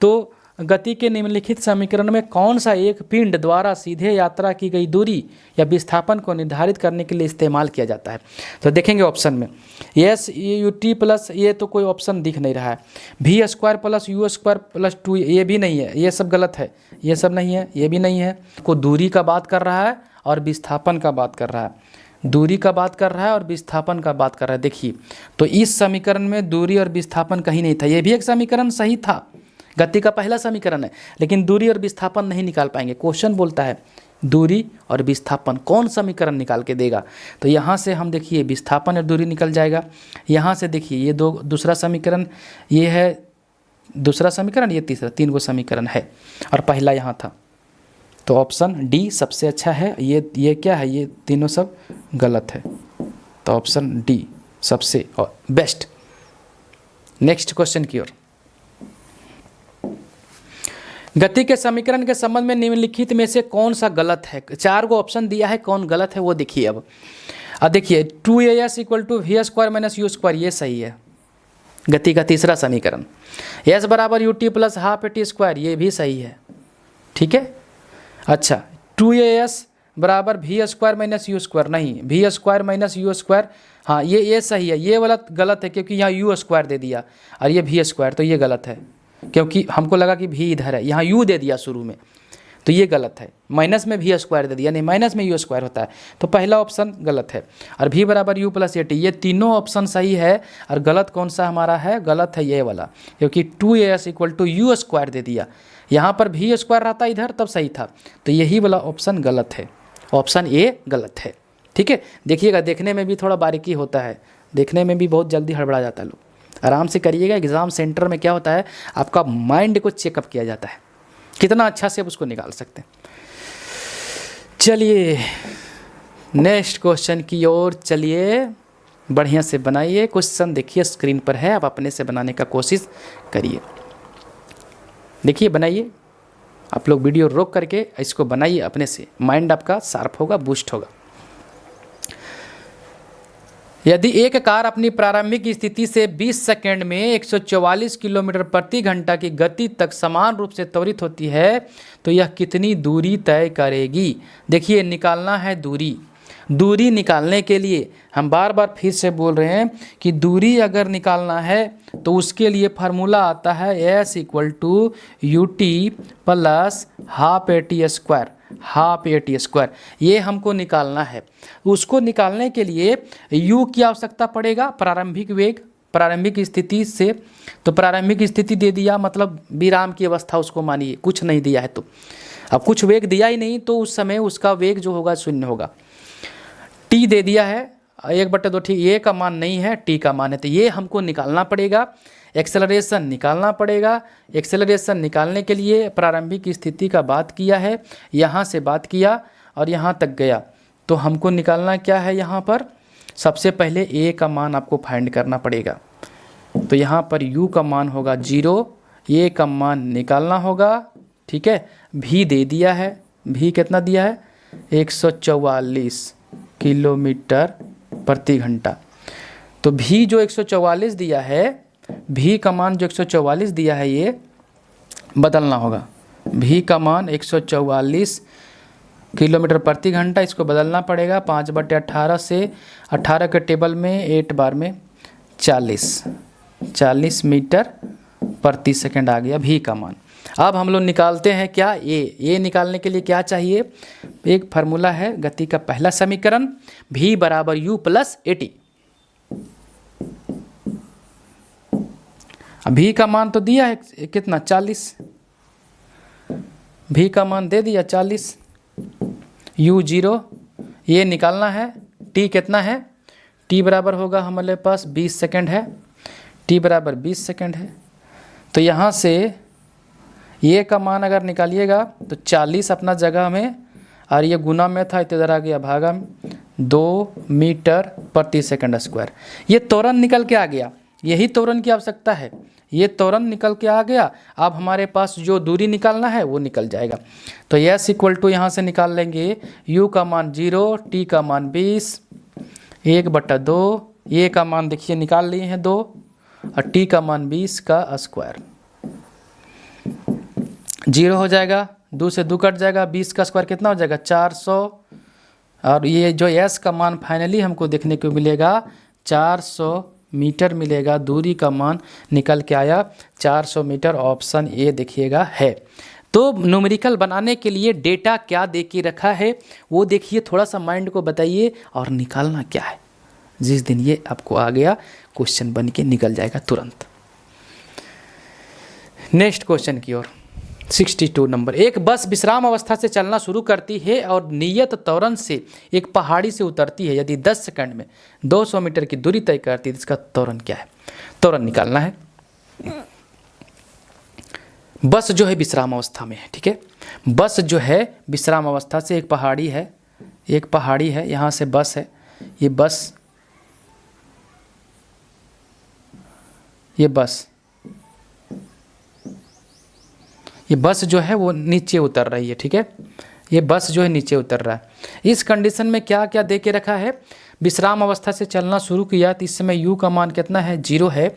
तो गति के निम्नलिखित समीकरण में कौन सा एक पिंड द्वारा सीधे यात्रा की गई दूरी या विस्थापन को निर्धारित करने के लिए इस्तेमाल किया जाता है। तो देखेंगे ऑप्शन में, यस यू टी प्लस, ये तो कोई ऑप्शन दिख नहीं रहा है। V square plus u square plus two, ये भी नहीं है, ये सब गलत है, ये सब नहीं है, ये भी नहीं है। को दूरी का बात कर रहा है और विस्थापन का बात कर रहा है, दूरी का बात कर रहा है और विस्थापन का बात कर रहा है। देखिए तो इस समीकरण में दूरी और विस्थापन कहीं नहीं था। ये भी एक समीकरण सही था, गति का पहला समीकरण है, लेकिन दूरी और विस्थापन नहीं निकाल पाएंगे। क्वेश्चन बोलता है दूरी और विस्थापन कौन समीकरण निकाल के देगा। तो यहाँ से हम देखिए विस्थापन और दूरी निकल जाएगा। यहाँ से देखिए ये दूसरा समीकरण, ये है दूसरा समीकरण, ये तीसरा, तीन गो समीकरण है और पहला यहाँ था। तो ऑप्शन डी सबसे अच्छा है। ये क्या है, ये तीनों सब गलत है, तो ऑप्शन डी सबसे बेस्ट। नेक्स्ट क्वेश्चन की ओर, गति के समीकरण के संबंध में निम्नलिखित में से कौन सा गलत है। चार गो ऑप्शन दिया है, कौन गलत है वो देखिए। अब देखिए 2as equal to V square minus you square, ये सही है गति का तीसरा समीकरण। s बराबर U T plus half A T square, ये भी सही है। ठीक है। अच्छा 2as बराबर we square minus you square, नहीं, V square minus you square, हाँ ये सही है। ये वाला गलत है क्योंकि यहाँ यू स्क्वायर दे दिया और ये वी स्क्वायर, तो ये गलत है क्योंकि हमको लगा कि भी इधर है, यहाँ यू दे दिया शुरू में, तो ये गलत है। माइनस में वी स्क्वायर दे दिया, नहीं माइनस में यू स्क्वायर होता है, तो पहला ऑप्शन गलत है। और v बराबर यू प्लस ए टी, ये तीनों ऑप्शन सही है और गलत कौन सा हमारा है, गलत है ये वाला, क्योंकि 2as equal to U square दे दिया, यहाँ पर वी स्क्वायर रहता इधर तब सही था, तो यही वाला ऑप्शन गलत है, ऑप्शन ए गलत है। ठीक है। देखिएगा देखने में भी थोड़ा बारीकी होता है, देखने में भी बहुत जल्दी हड़बड़ा जाता है। लोग आराम से करिएगा। एग्ज़ाम सेंटर में क्या होता है, आपका माइंड को चेकअप किया जाता है, कितना अच्छा से आप उसको निकाल सकते हैं। चलिए नेक्स्ट क्वेश्चन की ओर चलिए, बढ़िया से बनाइए। क्वेश्चन देखिए स्क्रीन पर है, आप अपने से बनाने का कोशिश करिए। देखिए बनाइए, आप लोग वीडियो रोक करके इसको बनाइए अपने से, माइंड आपका शार्प होगा, बूस्ट होगा। यदि एक कार अपनी प्रारंभिक स्थिति से 20 सेकंड में 144 किलोमीटर प्रति घंटा की गति तक समान रूप से त्वरित होती है तो यह कितनी दूरी तय करेगी। देखिए निकालना है दूरी। दूरी निकालने के लिए हम बार बार फिर से बोल रहे हैं कि दूरी अगर निकालना है तो उसके लिए फार्मूला आता है S equal to u T plus half A T square, half A T square. ये हमको निकालना है। उसको निकालने के लिए u की आवश्यकता पड़ेगा, प्रारंभिक वेग, प्रारंभिक स्थिति से। तो प्रारंभिक स्थिति दे दिया, मतलब विराम की अवस्था उसको मानिए, कुछ नहीं दिया है तो। अब कुछ वेग दिया ही नहीं तो उस समय उसका वेग जो होगा शून्य होगा। t दे दिया है 1/2, ठीक, ए का मान नहीं है, टी का मान है, तो ये हमको निकालना पड़ेगा। एक्सेलरेशन निकालना पड़ेगा। एक्सेलरेशन निकालने के लिए प्रारंभिक स्थिति का बात किया है, यहाँ से बात किया और यहाँ तक गया, तो हमको निकालना क्या है, यहाँ पर सबसे पहले ए का मान आपको फाइंड करना पड़ेगा। तो यहाँ पर u का मान होगा 0, ए का मान निकालना होगा, ठीक है। भी दे दिया है, भी कितना दिया है 144 किलोमीटर प्रति घंटा। तो भी जो 144 दिया है, भी का मान जो 144 दिया है, ये बदलना होगा। भी का मान 144 किलोमीटर प्रति घंटा, इसको बदलना पड़ेगा 5/18 से। 18 के टेबल में 8 बार में 40 मीटर प्रति सेकंड आ गया भी का मान। अब हम लोग निकालते हैं क्या, ए निकालने के लिए क्या चाहिए, एक फार्मूला है गति का पहला समीकरण, v बराबर u प्लस ए टी। भी का मान तो दिया है कितना 40, भी का मान दे दिया 40, u 0, ये निकालना है। t कितना है, t बराबर होगा हमारे पास 20 सेकंड है, t बराबर 20 सेकंड है। तो यहाँ से ये का मान अगर निकालिएगा तो 40 अपना जगह में, और ये गुना में था इधर आ गया भागा में, 2 मीटर प्रति सेकंड स्क्वायर। ये त्वरण निकल के आ गया, यही त्वरण की आवश्यकता है, ये त्वरण निकल के आ गया। अब हमारे पास जो दूरी निकालना है वो निकल जाएगा। तो S इक्वल टू यहाँ से निकाल लेंगे, u का मान 0, t का मान 20, 1/2, ए का मान देखिए निकाल लिए हैं 2, और t का मान 20 का स्क्वायर। 0 हो जाएगा, 2 से 2 कट जाएगा, 20 का स्क्वायर कितना हो जाएगा 400, और ये जो S का मान फाइनली हमको देखने को मिलेगा 400 मीटर मिलेगा। दूरी का मान निकल के आया 400 मीटर, ऑप्शन ए देखिएगा है। तो न्यूमेरिकल बनाने के लिए डेटा क्या दे के रखा है वो देखिए, थोड़ा सा माइंड को बताइए और निकालना क्या है। जिस दिन ये आपको आ गया क्वेश्चन बन के निकल जाएगा तुरंत। नेक्स्ट क्वेश्चन की ओर 62 नंबर। एक बस विश्राम अवस्था से चलना शुरू करती है और नियत त्वरण से एक पहाड़ी से उतरती है। यदि 10 सेकंड में 200 मीटर की दूरी तय करती है, इसका त्वरण क्या है, त्वरण निकालना है। बस जो है विश्राम अवस्था में है, ठीक है। बस जो है विश्राम अवस्था से, एक पहाड़ी है, एक पहाड़ी है, यहाँ से बस है, ये बस, ये बस जो है वो नीचे उतर रही है, ठीक है। ये बस जो है नीचे उतर रहा है। इस कंडीशन में क्या क्या दे के रखा है, विश्राम अवस्था से चलना शुरू किया तो इस समय u का मान कितना है 0 है,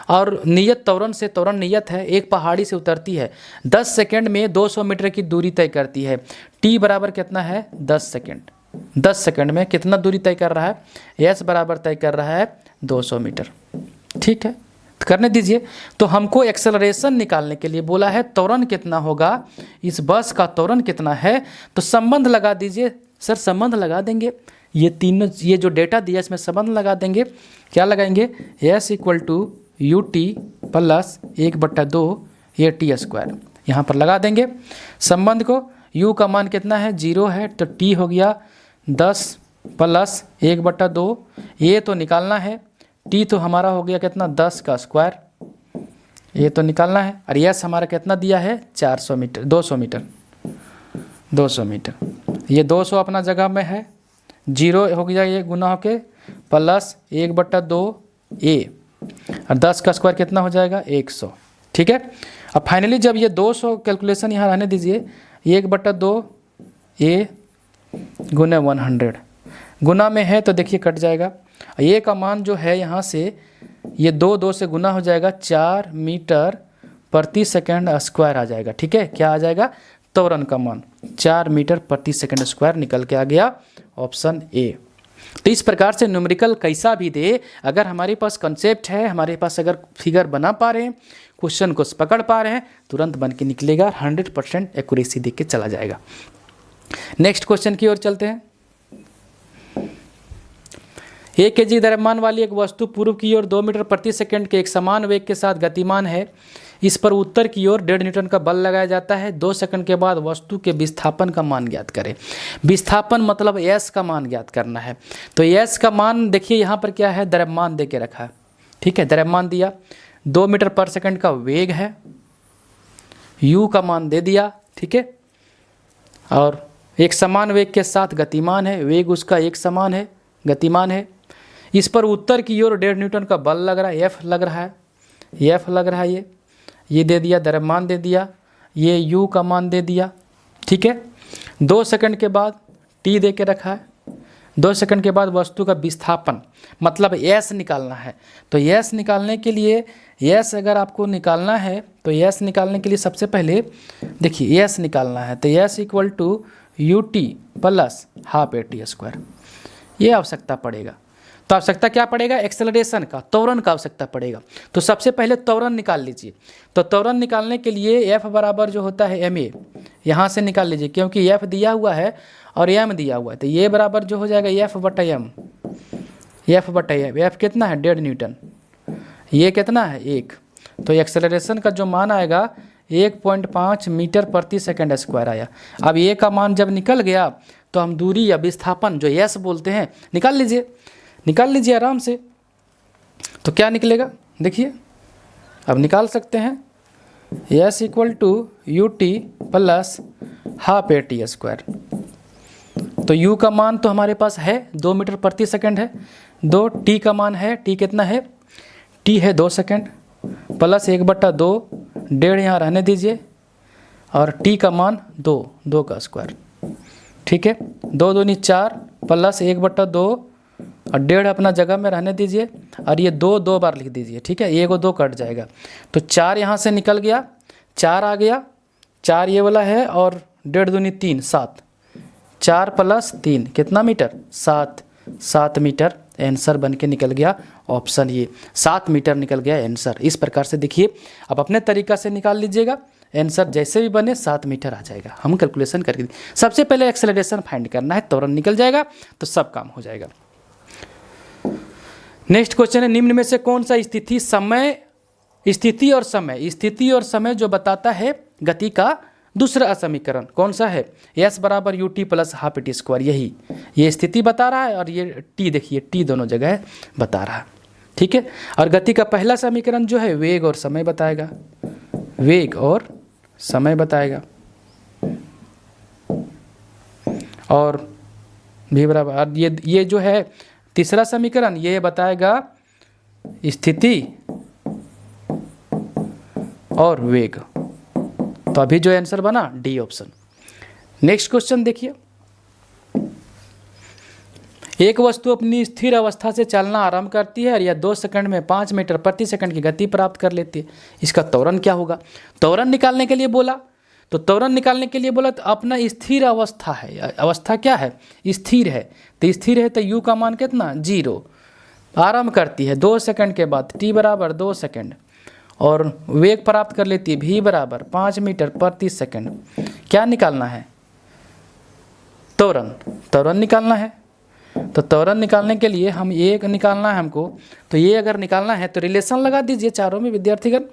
और नियत त्वरण से, त्वरण नियत है, एक पहाड़ी से उतरती है, 10 सेकंड में 200 मीटर की दूरी तय करती है। t बराबर कितना है 10 सेकंड, 10 सेकंड में कितना दूरी तय कर रहा है, s बराबर तय कर रहा है 200 मीटर, ठीक है। करने दीजिए। तो हमको एक्सेलरेशन निकालने के लिए बोला है, त्वरण कितना होगा, इस बस का त्वरण कितना है, तो संबंध लगा दीजिए। सर संबंध लगा देंगे, ये तीनों, ये जो डेटा दिया इसमें संबंध लगा देंगे। क्या लगाएंगे, S equal to u T plus 1/2 a T square, यहाँ पर लगा देंगे संबंध को। u का मान कितना है 0 है, तो t हो गया 10 प्लस 1/2, ये तो निकालना है, t तो हमारा हो गया कितना 10 का स्क्वायर, ये तो निकालना है। और यस हमारा कितना दिया है 400 मीटर, 200 मीटर, 200 मीटर, ये 200 अपना जगह में है, 0 हो गया ये गुना होके, प्लस 1/2 ए, और 10 का स्क्वायर कितना हो जाएगा 100, ठीक है। अब फाइनली जब ये 200 कैलकुलेशन यहाँ रहने दीजिए, 1/2 ए गुना 100 गुना में है तो देखिए कट जाएगा। ये का मान जो है यहाँ से ये 2 से गुना हो जाएगा, 4 मीटर प्रति सेकंड स्क्वायर आ जाएगा, ठीक है। क्या आ जाएगा, त्वरण का मान 4 मीटर प्रति सेकंड स्क्वायर निकल के आ गया, ऑप्शन ए। तो इस प्रकार से न्यूमेरिकल कैसा भी दे, अगर हमारे पास कंसेप्ट है, हमारे पास अगर फिगर बना पा रहे हैं, क्वेश्चन को पकड़ पा रहे हैं, तुरंत बन के निकलेगा, 100% एक्यूरेसी देख के चला जाएगा। नेक्स्ट क्वेश्चन की ओर चलते हैं। 1 kg द्रव्यमान वाली एक वस्तु पूर्व की ओर 2 मीटर प्रति सेकंड के एक समान वेग के साथ गतिमान है। इस पर उत्तर की ओर 1.5 न्यूटन का बल लगाया जाता है। 2 सेकंड के बाद वस्तु के विस्थापन का मान ज्ञात करें। विस्थापन मतलब एस का मान ज्ञात करना है। तो एस का मान देखिए यहाँ पर क्या है, द्रव्यमान दे के रखा है, ठीक है, द्रव्यमान दिया, 2 मीटर पर सेकंड का वेग है, यू का मान दे दिया, ठीक है, और एक समान वेग के साथ गतिमान है, वेग उसका एक समान है, गतिमान है। इस पर उत्तर की ओर 1.5 न्यूटन का बल लग रहा है, एफ लग रहा है, एफ लग रहा है, ये दे दिया, द्रव्यमान दे दिया, ये यू का मान दे दिया, ठीक है। 2 सेकंड के बाद टी दे के रखा है। 2 सेकंड के बाद वस्तु का विस्थापन मतलब एस निकालना है। तो एस निकालने के लिए, एस अगर आपको निकालना है तो एस निकालने के लिए सबसे पहले देखिए एस निकालना है, तो s equal to u T plus half A T square, ये आवश्यकता पड़ेगा। तो आवश्यकता क्या पड़ेगा, एक्सेलरेशन का, त्वरण का आवश्यकता पड़ेगा। तो सबसे पहले त्वरण निकाल लीजिए। तो त्वरण निकालने के लिए एफ बराबर जो होता है एम ए, यहाँ से निकाल लीजिए, क्योंकि एफ दिया हुआ है और एम दिया हुआ है, तो ये बराबर जो हो जाएगा एफ बटा एम, एफ बटा एम, एफ कितना है 1.5 न्यूटन, ये कितना है 1। तो एक्सेलरेशन का जो मान आएगा 1.5 मीटर प्रति सेकंड स्क्वायर आया। अब ये का मान जब निकल गया तो हम दूरी या विस्थापन जो एस बोलते हैं निकाल लीजिए, निकाल लीजिए आराम से। तो क्या निकलेगा देखिए, अब निकाल सकते हैं, s equal to u T plus half A T square. तो यू का मान तो हमारे पास है 2 मीटर प्रति सेकंड है, 2, टी का मान है, टी कितना है, टी है 2 सेकंड, प्लस 1/2, 1.5 यहाँ रहने दीजिए, और टी का मान 2, 2 का स्क्वायर, ठीक है, 2 दूनी 4 प्लस 1/2 और 1.5 अपना जगह में रहने दीजिए, और ये 2 2 बार लिख दीजिए, ठीक है, 1 और 2 कट जाएगा, तो 4 यहाँ से निकल गया, 4 आ गया, 4 ये वाला है, और 1.5 दूनी 3, 7, 4 प्लस 3 कितना मीटर, 7, 7 मीटर आंसर बन के निकल गया ऑप्शन ये, 7 मीटर निकल गया आंसर। इस प्रकार से देखिए, अब अपने तरीका से निकाल लीजिएगा, आंसर जैसे भी बने 7 मीटर आ जाएगा। हम कैलकुलेशन करके सबसे पहले एक्सेलरेशन फाइंड करना है, त्वरण निकल जाएगा तो सब काम हो जाएगा। नेक्स्ट क्वेश्चन है, निम्न में से कौन सा स्थिति और समय जो बताता है गति का दूसरा समीकरण कौन सा है, एस बराबर U T plus half T square, यही ये स्थिति बता रहा है, और ये टी देखिए, टी दोनों जगह बता रहा है, ठीक है। और गति का पहला समीकरण जो है वेग और समय बताएगा, वेग और समय बताएगा, और भी बराबर, और ये जो है तीसरा समीकरण ये बताएगा स्थिति और वेग। तो अभी जो आंसर बना डी ऑप्शन। नेक्स्ट क्वेश्चन देखिए, एक वस्तु अपनी स्थिर अवस्था से चलना आरंभ करती है और यह 2 सेकंड में 5 मीटर प्रति सेकंड की गति प्राप्त कर लेती है। इसका त्वरण क्या होगा, त्वरण निकालने के लिए बोला, तो त्वरण निकालने के लिए बोला तो अपना स्थिर अवस्था है, अवस्था क्या है, स्थिर है, तो स्थिर है तो यू का मान कितना 0, आरंभ करती है 2 सेकंड के बाद, टी बराबर 2 सेकंड, और वेग प्राप्त कर लेती है भी बराबर 5 मीटर प्रति सेकंड। क्या निकालना है, त्वरण, त्वरण निकालना है। तो त्वरण निकालने के लिए हम एक निकालना है हमको, तो ये अगर निकालना है तो रिलेशन लगा दीजिए चारों में विद्यार्थीगण,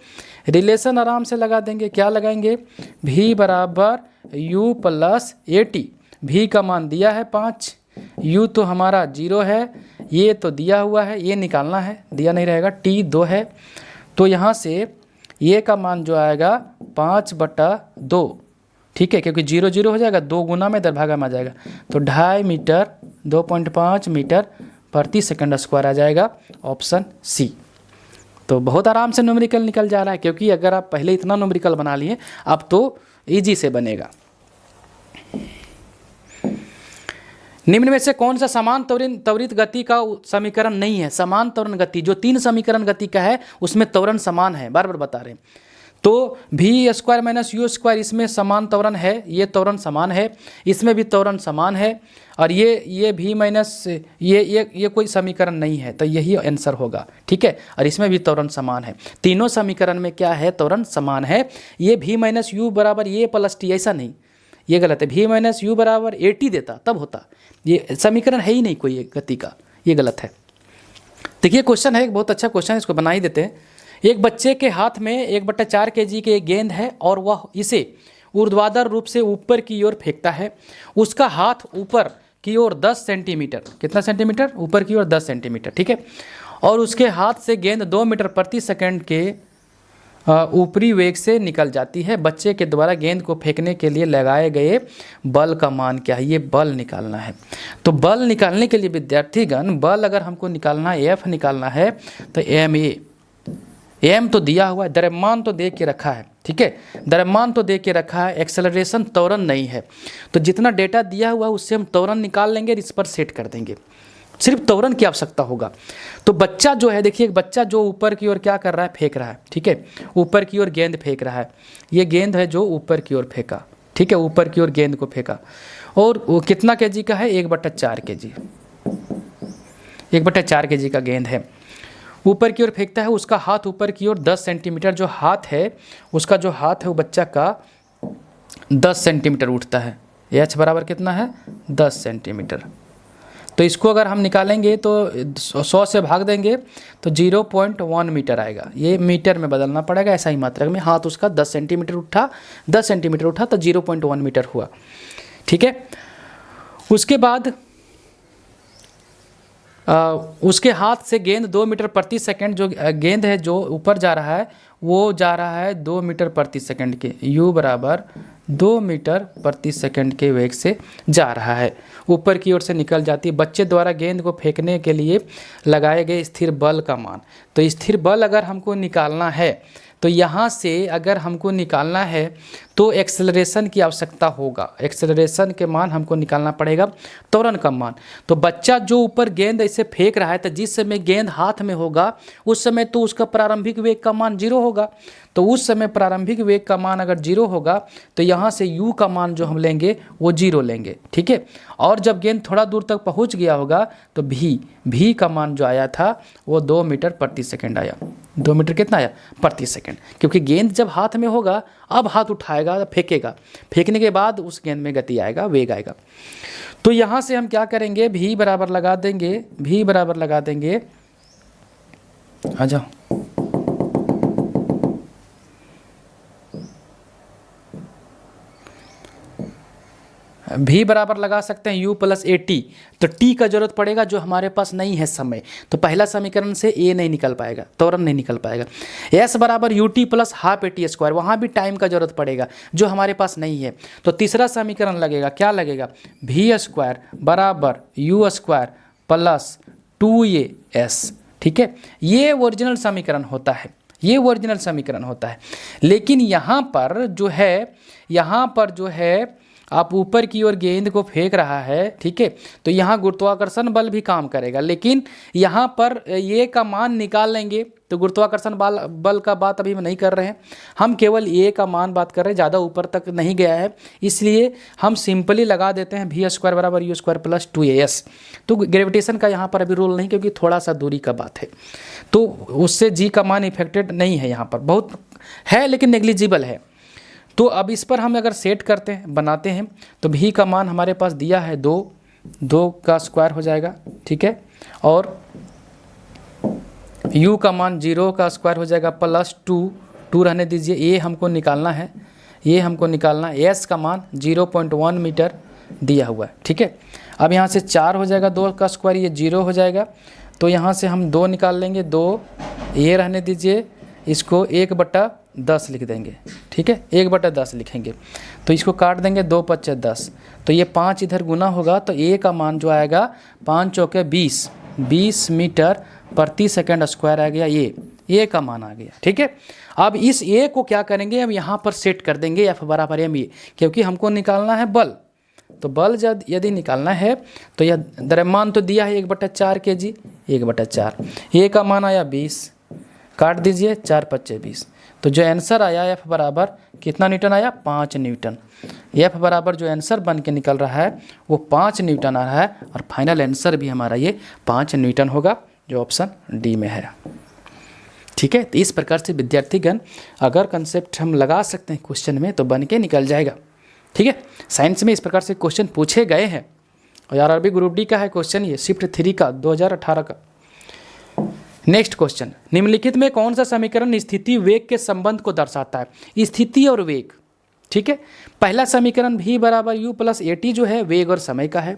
रिलेशन आराम से लगा देंगे। क्या लगाएंगे, भी बराबर यू प्लस ए टी, भी का मान दिया है 5, यू तो हमारा 0 है, ये तो दिया हुआ है, ये निकालना है, दिया नहीं रहेगा, टी 2 है, तो यहाँ से ये का मान जो आएगा 5/2, ठीक है, क्योंकि 0 0 हो जाएगा, 2 गुना में दरभागा में आ जाएगा, तो 2.5 मीटर 2.5 मीटर प्रति सेकंड स्क्वायर आ जाएगा ऑप्शन सी। तो बहुत आराम से न्यूमेरिकल निकल जा रहा है, क्योंकि अगर आप पहले इतना न्यूमेरिकल बना लिए अब तो इजी से बनेगा। निम्न में से कौन सा समान त्वरित गति का समीकरण नहीं है, समान त्वरण गति जो 3 समीकरण गति का है उसमें त्वरण समान है, बार बार बता रहे हैं। तो भी स्क्वायर माइनस यू स्क्वायर, इसमें समान त्वरण है, ये त्वरण समान है, इसमें भी त्वरण समान है, और ये भी माइनस ये कोई समीकरण नहीं है, तो यही आंसर होगा। ठीक है, और इसमें भी त्वरण समान है। तीनों समीकरण में क्या है, त्वरण समान है। ये भी माइनस यू बराबर ए प्लस टी, ऐसा नहीं, ये गलत है। भी माइनस यू बराबर ए टी देता तब होता, ये समीकरण है ही नहीं कोई गति का, ये गलत है। देखिए क्वेश्चन है, एक बहुत अच्छा क्वेश्चन है, इसको बना ही देते हैं। एक बच्चे के हाथ में 1/4 kg के एक गेंद है और वह इसे ऊर्ध्वाधर रूप से ऊपर की ओर फेंकता है। उसका हाथ ऊपर की ओर 10 सेंटीमीटर, कितना सेंटीमीटर, ऊपर की ओर 10 सेंटीमीटर, ठीक है, और उसके हाथ से गेंद 2 मीटर प्रति सेकंड के ऊपरी वेग से निकल जाती है। बच्चे के द्वारा गेंद को फेंकने के लिए लगाए गए बल का मान क्या है, ये बल निकालना है। तो बल निकालने के लिए विद्यार्थीगण, बल अगर हमको निकालना है, एफ निकालना है, तो एम तो दिया हुआ है, द्रव्यमान तो दे के रखा है, ठीक है, द्रव्यमान तो दे के रखा है, एक्सेलरेशन त्वरण नहीं है। तो जितना डेटा दिया हुआ है उससे हम त्वरण निकाल लेंगे और इस पर सेट कर देंगे, सिर्फ त्वरण की आवश्यकता होगा। तो बच्चा जो है, देखिए बच्चा जो ऊपर की ओर क्या कर रहा है, फेंक रहा है, ठीक है, ऊपर की ओर गेंद फेंक रहा है। ये गेंद है जो ऊपर की ओर फेंका, ठीक है, ऊपर की ओर गेंद को फेंका, और वो कितना kg का है, 1/4 kg, 1/4 kg का गेंद है, ऊपर की ओर फेंकता है। उसका हाथ ऊपर की ओर 10 सेंटीमीटर, जो हाथ है उसका जो हाथ है वो बच्चा का 10 सेंटीमीटर उठता है। एच बराबर कितना है, 10 सेंटीमीटर। तो इसको अगर हम निकालेंगे तो 100 से भाग देंगे तो 0.1 मीटर आएगा। ये मीटर में बदलना पड़ेगा, ऐसा ही मात्रक में। हाथ उसका 10 सेंटीमीटर उठा, 10 सेंटीमीटर उठा तो 0.1 मीटर हुआ, ठीक है। उसके बाद उसके हाथ से गेंद 2 मीटर प्रति सेकंड, जो गेंद है जो ऊपर जा रहा है वो जा रहा है 2 मीटर प्रति सेकंड के, u बराबर 2 मीटर प्रति सेकंड के वेग से जा रहा है, ऊपर की ओर से निकल जाती है। बच्चे द्वारा गेंद को फेंकने के लिए लगाए गए स्थिर बल का मान, तो स्थिर बल अगर हमको निकालना है तो यहाँ से अगर हमको निकालना है तो एक्सेलरेशन की आवश्यकता होगा, एक्सेलरेशन के मान हमको निकालना पड़ेगा, त्वरण का मान। तो बच्चा जो ऊपर गेंद ऐसे फेंक रहा है, तो जिस समय गेंद हाथ में होगा उस समय तो उसका प्रारंभिक वेग का मान 0 होगा। तो उस समय प्रारंभिक वेग का मान अगर 0 होगा तो यहाँ से u का मान जो हम लेंगे वो 0 लेंगे, ठीक है। और जब गेंद थोड़ा दूर तक पहुँच गया होगा तो भी का मान जो आया था वो 2 मीटर प्रति सेकंड आया। 2 मीटर कितना आया, प्रति सेकंड, क्योंकि गेंद जब हाथ में होगा अब हाथ उठाएगा, फेंकेगा, फेंकने के बाद उस गेंद में गति आएगा, वेग आएगा। तो यहाँ से हम क्या करेंगे, भी बराबर लगा देंगे, भी बराबर लगा देंगे, आ जाओ, भी बराबर लगा सकते हैं u प्लस ए टी। तो t का जरूरत पड़ेगा जो हमारे पास नहीं है समय, तो पहला समीकरण से a नहीं निकल पाएगा, त्वरण नहीं निकल पाएगा। s बराबर U T plus half A T square, वहाँ भी टाइम का जरूरत पड़ेगा जो हमारे पास नहीं है। तो तीसरा समीकरण लगेगा, क्या लगेगा, v स्क्वायर बराबर यू स्क्वायर प्लस 2as, ठीक है। ये ओरिजिनल समीकरण होता है, ये ओरिजिनल समीकरण होता है। लेकिन यहाँ पर जो है आप ऊपर की ओर गेंद को फेंक रहा है, ठीक है, तो यहाँ गुरुत्वाकर्षण बल भी काम करेगा। लेकिन यहाँ पर ये का मान निकाल लेंगे तो गुरुत्वाकर्षण बल का बात अभी हम नहीं कर रहे हैं, हम केवल ए का मान बात कर रहे हैं, ज़्यादा ऊपर तक नहीं गया है, इसलिए हम सिंपली लगा देते हैं v स्क्वायर बराबर यू स्क्वायर प्लस 2as। तो ग्रेविटेशन का यहाँ पर अभी रोल नहीं, क्योंकि थोड़ा सा दूरी का बात है, तो उससे g का मान इफेक्टेड नहीं है, यहाँ पर बहुत है लेकिन नेग्लिजिबल है। तो अब इस पर हम अगर सेट करते हैं, बनाते हैं, तो भी का मान हमारे पास दिया है 2 का स्क्वायर हो जाएगा, ठीक है, और u का मान 0 का स्क्वायर हो जाएगा प्लस 2 रहने दीजिए, ये हमको निकालना है, ये हमको निकालना है। s का मान 0.1 मीटर दिया हुआ है, ठीक है। अब यहाँ से 4 हो जाएगा, 2 का स्क्वायर, ये 0 हो जाएगा, तो यहाँ से हम 2 निकाल लेंगे, 2 ये रहने दीजिए, इसको 1/10 लिख देंगे, ठीक है, 1/10 लिखेंगे, तो इसको काट देंगे, 2 × 10, तो ये 5 इधर गुना होगा, तो a का मान जो आएगा 5 चौके 20 मीटर प्रति सेकंड स्क्वायर आ गया, ये का मान आ गया, ठीक है। अब इस a को क्या करेंगे, हम यहाँ पर सेट कर देंगे f बराबर ma, क्योंकि हमको निकालना है बल। तो बल यदि निकालना है तो यह द्रव्यमान तो दिया है 1/4 kg, 1/4, a का मान आया 20, काट दीजिए, 4 पच्चे 20। तो जो आंसर आया एफ बराबर कितना न्यूटन आया, 5 न्यूटन। एफ बराबर जो आंसर बन के निकल रहा है वो 5 न्यूटन आ रहा है, और फाइनल आंसर भी हमारा ये 5 न्यूटन होगा, जो ऑप्शन डी में है। ठीक है, तो इस प्रकार से विद्यार्थीगण अगर कंसेप्ट हम लगा सकते हैं क्वेश्चन में तो बन के निकल जाएगा। ठीक है, साइंस में इस प्रकार से क्वेश्चन पूछे गए हैं। और यार अरबी ग्रुप डी का है क्वेश्चन, ये शिफ्ट 3 का 2018 का। नेक्स्ट क्वेश्चन, निम्नलिखित में कौन सा समीकरण स्थिति वेग के संबंध को दर्शाता है। स्थिति और वेग, ठीक है। पहला समीकरण v बराबर u प्लस ए टी जो है वेग और समय का है।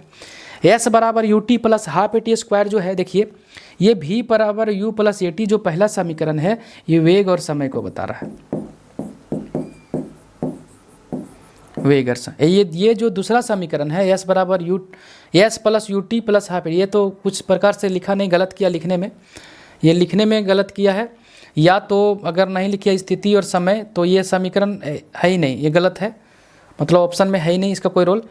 s बराबर U T plus half A T square जो है, देखिए ये v बराबर u प्लस ए टी जो पहला समीकरण है ये वेग और समय को बता रहा है। वेग और समय, ये जो दूसरा समीकरण है s बराबर s plus U T plus half, ये तो कुछ प्रकार से लिखा नहीं, गलत किया लिखने में, ये लिखने में गलत किया है, या तो अगर नहीं लिखिए स्थिति और समय तो ये समीकरण है ही नहीं, ये गलत है, मतलब ऑप्शन में है ही नहीं इसका कोई रोल।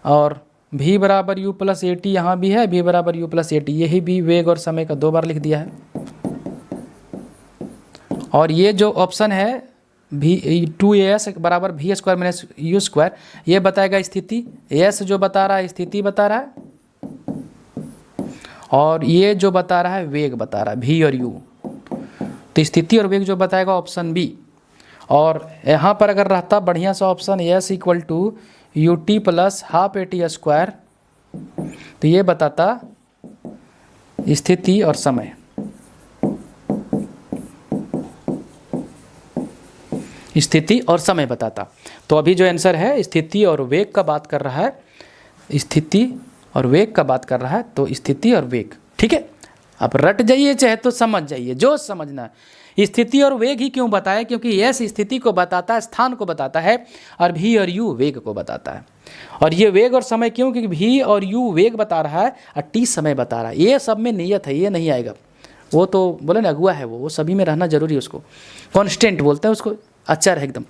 और v बराबर u प्लस ए टी यहाँ भी है, v बराबर u प्लस ए टी, यही भी वेग और समय का 2 बार लिख दिया है। और ये जो ऑप्शन है v2as बराबर v square minus you square, ये बताएगा स्थिति, s जो बता रहा है स्थिति बता रहा है, और ये जो बता रहा है वेग बता रहा है v और u, तो स्थिति और वेग जो बताएगा ऑप्शन बी। और यहाँ पर अगर रहता बढ़िया सा option s equal to u T plus half A T square, तो ये बताता स्थिति और समय। स्थिति और समय बताता, तो अभी जो आंसर है स्थिति और वेग का बात कर रहा है, स्थिति और वेग का बात कर रहा है, तो स्थिति और वेग। ठीक है, अब रट जाइए चाहे तो समझ जाइए, जो समझना है। स्थिति और वेग ही क्यों बताया, क्योंकि एस स्थिति को बताता है, स्थान को बताता है, और भी और यू वेग को बताता है। और ये वेग और समय क्यों, क्योंकि भी और यू वेग बता रहा है और टी समय बता रहा है। ये सब में नियत है, ये नहीं आएगा, वो तो बोले ना अगुआ है, वो सभी में रहना जरूरी है, उसको कॉन्स्टेंट बोलते हैं, उसको अचर है एकदम।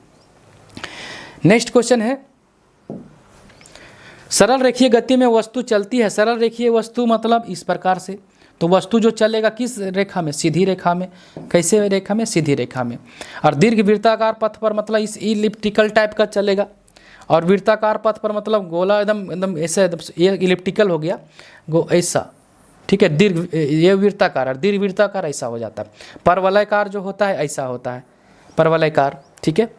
नेक्स्ट क्वेश्चन है, सरल रेखीय गति में वस्तु चलती है। सरल रेखीय वस्तु मतलब इस प्रकार से, तो वस्तु जो चलेगा किस रेखा में, सीधी रेखा में। कैसे रेखा में, सीधी रेखा में। और दीर्घ वृत्ताकार पथ पर मतलब इस इलिप्टिकल टाइप का चलेगा, और वृत्ताकार पथ पर मतलब गोला एकदम एकदम ऐसा, ये इलिप्टिकल हो गया ऐसा, ठीक है। दीर्घ ये वृत्ताकार, और दीर्घ वृत्ताकार ऐसा हो जाता है। परवलयकार जो होता है ऐसा होता है, परवलयकार, ठीक है,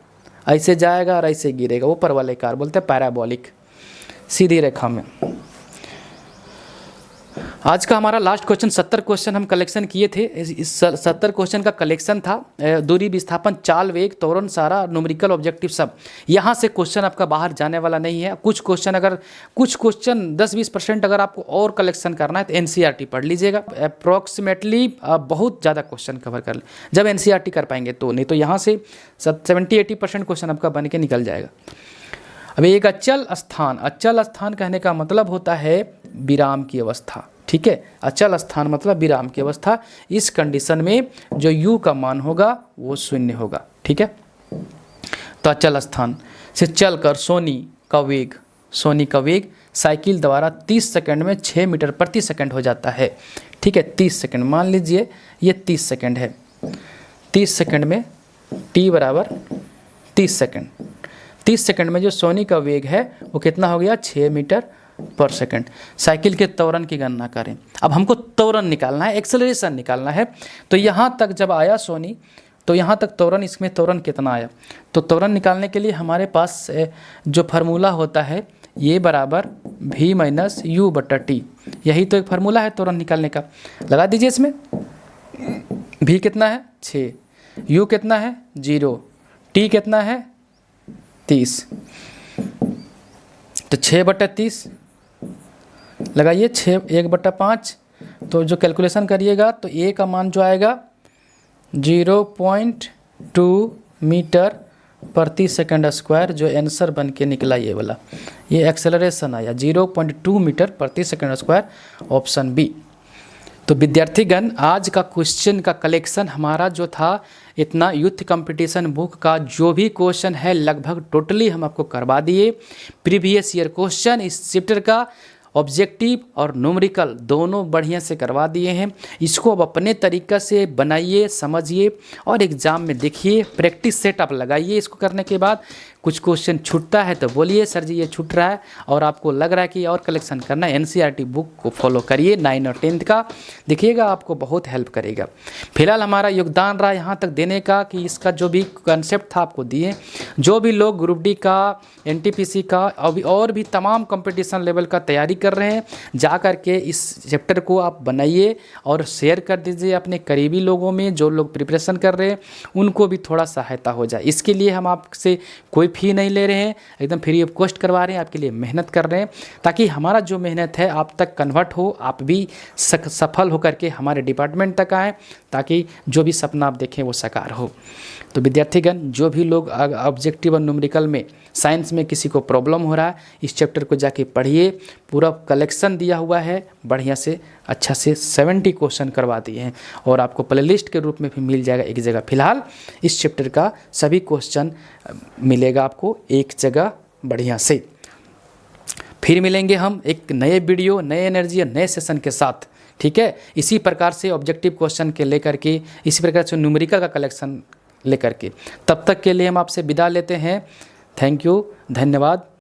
ऐसे जाएगा और ऐसे गिरेगा, वो परवलयकार बोलते हैं, पैराबोलिक, सीधी रेखा में। आज का हमारा लास्ट क्वेश्चन, 70 क्वेश्चन हम कलेक्शन किए थे। इस 70 क्वेश्चन का कलेक्शन था दूरी, विस्थापन, चाल, वेग, त्वरण, सारा, न्यूमेरिकल, ऑब्जेक्टिव सब। यहाँ से क्वेश्चन आपका बाहर जाने वाला नहीं है। कुछ क्वेश्चन 10-20% अगर आपको और कलेक्शन करना है तो एनसीईआरटी पढ़ लीजिएगा। अप्रॉक्सीमेटली बहुत ज़्यादा क्वेश्चन कवर कर ले जब एनसीईआरटी कर पाएंगे तो, नहीं तो यहाँ से 70-80% क्वेश्चन आपका बन के निकल जाएगा। अब एक अचल स्थान, अचल स्थान कहने का मतलब होता है विराम की अवस्था, ठीक है। अचल स्थान मतलब विराम की अवस्था। इस कंडीशन में जो u का मान होगा वो 0 होगा, ठीक है। तो अचल स्थान से चलकर सोनी का वेग साइकिल द्वारा 30 सेकंड में 6 मीटर प्रति सेकंड हो जाता है, ठीक है। 30 सेकंड मान लीजिए, ये 30 सेकंड है। 30 सेकंड में t बराबर 30 सेकंड, 30 सेकंड में जो सोनी का वेग है वो कितना हो गया, 6 मीटर पर सेकंड। साइकिल के त्वरण की गणना करें। अब हमको त्वरण निकालना है, एक्सेलरेशन निकालना है। तो यहाँ तक जब आया सोनी, तो यहाँ तक त्वरण, इसमें त्वरण कितना आया। तो त्वरण निकालने के लिए हमारे पास जो फार्मूला होता है, ये बराबर v माइनस यू बटा टी, यही तो एक फार्मूला है त्वरण निकालने का। लगा दीजिए इसमें, v कितना है 6, u कितना है 0, t कितना है 30, तो 6/30 लगाइए, 1/5। तो जो कैलकुलेशन करिएगा तो a का मान जो आएगा 0.2 मीटर प्रति सेकंड स्क्वायर, जो आंसर बन के निकला ये वाला, ये एक्सेलरेशन आया 0.2 मीटर प्रति सेकंड स्क्वायर, ऑप्शन बी। तो विद्यार्थीगण आज का क्वेश्चन का कलेक्शन हमारा जो था, इतना यूथ कंपटीशन बुक का जो भी क्वेश्चन है लगभग टोटली हम आपको करवा दिए। प्रीवियस ईयर क्वेश्चन इस चैप्टर का ऑब्जेक्टिव और न्यूमेरिकल दोनों बढ़िया से करवा दिए हैं। इसको अब अपने तरीक़े से बनाइए, समझिए और एग्ज़ाम में देखिए, प्रैक्टिस सेट आप लगाइए। इसको करने के बाद कुछ क्वेश्चन छूटता है तो बोलिए सर जी ये छूट रहा है और आपको लग रहा है कि और कलेक्शन करना है, एनसीईआरटी बुक को फॉलो करिए 9 और 10th का, देखिएगा आपको बहुत हेल्प करेगा। फिलहाल हमारा योगदान रहा यहाँ तक देने का कि इसका जो भी कंसेप्ट था आपको दिए। जो भी लोग ग्रुप डी का, एनटीपीसी का अभी और भी तमाम कंपटीशन लेवल का तैयारी कर रहे हैं, जा कर के इस चैप्टर को आप बनाइए और शेयर कर दीजिए अपने करीबी लोगों में, जो लोग प्रिपरेशन कर रहे हैं उनको भी थोड़ा सहायता हो जाए। इसके लिए हम आपसे कोई फ़ी नहीं ले रहे हैं, एकदम फ्री ऑफ कॉस्ट करवा रहे हैं, आपके लिए मेहनत कर रहे हैं ताकि हमारा जो मेहनत है आप तक कन्वर्ट हो, आप भी सफल होकर के हमारे डिपार्टमेंट तक आएँ, ताकि जो भी सपना आप देखें वो साकार हो। तो विद्यार्थीगण, जो भी लोग ऑब्जेक्टिव और न्यूमेरिकल में, साइंस में किसी को प्रॉब्लम हो रहा है, इस चैप्टर को जाके पढ़िए। पूरा कलेक्शन दिया हुआ है बढ़िया से, अच्छा से 70 क्वेश्चन करवा दिए हैं और आपको प्लेलिस्ट के रूप में भी मिल जाएगा एक जगह। फिलहाल इस चैप्टर का सभी क्वेश्चन मिलेगा आपको एक जगह बढ़िया से। फिर मिलेंगे हम एक नए वीडियो, नए एनर्जी और नए सेशन के साथ, ठीक है। इसी प्रकार से ऑब्जेक्टिव क्वेश्चन के लेकर के, इसी प्रकार से न्यूमेरिकल का कलेक्शन लेकर के। तब तक के लिए हम आपसे विदा लेते हैं। थैंक यू, धन्यवाद।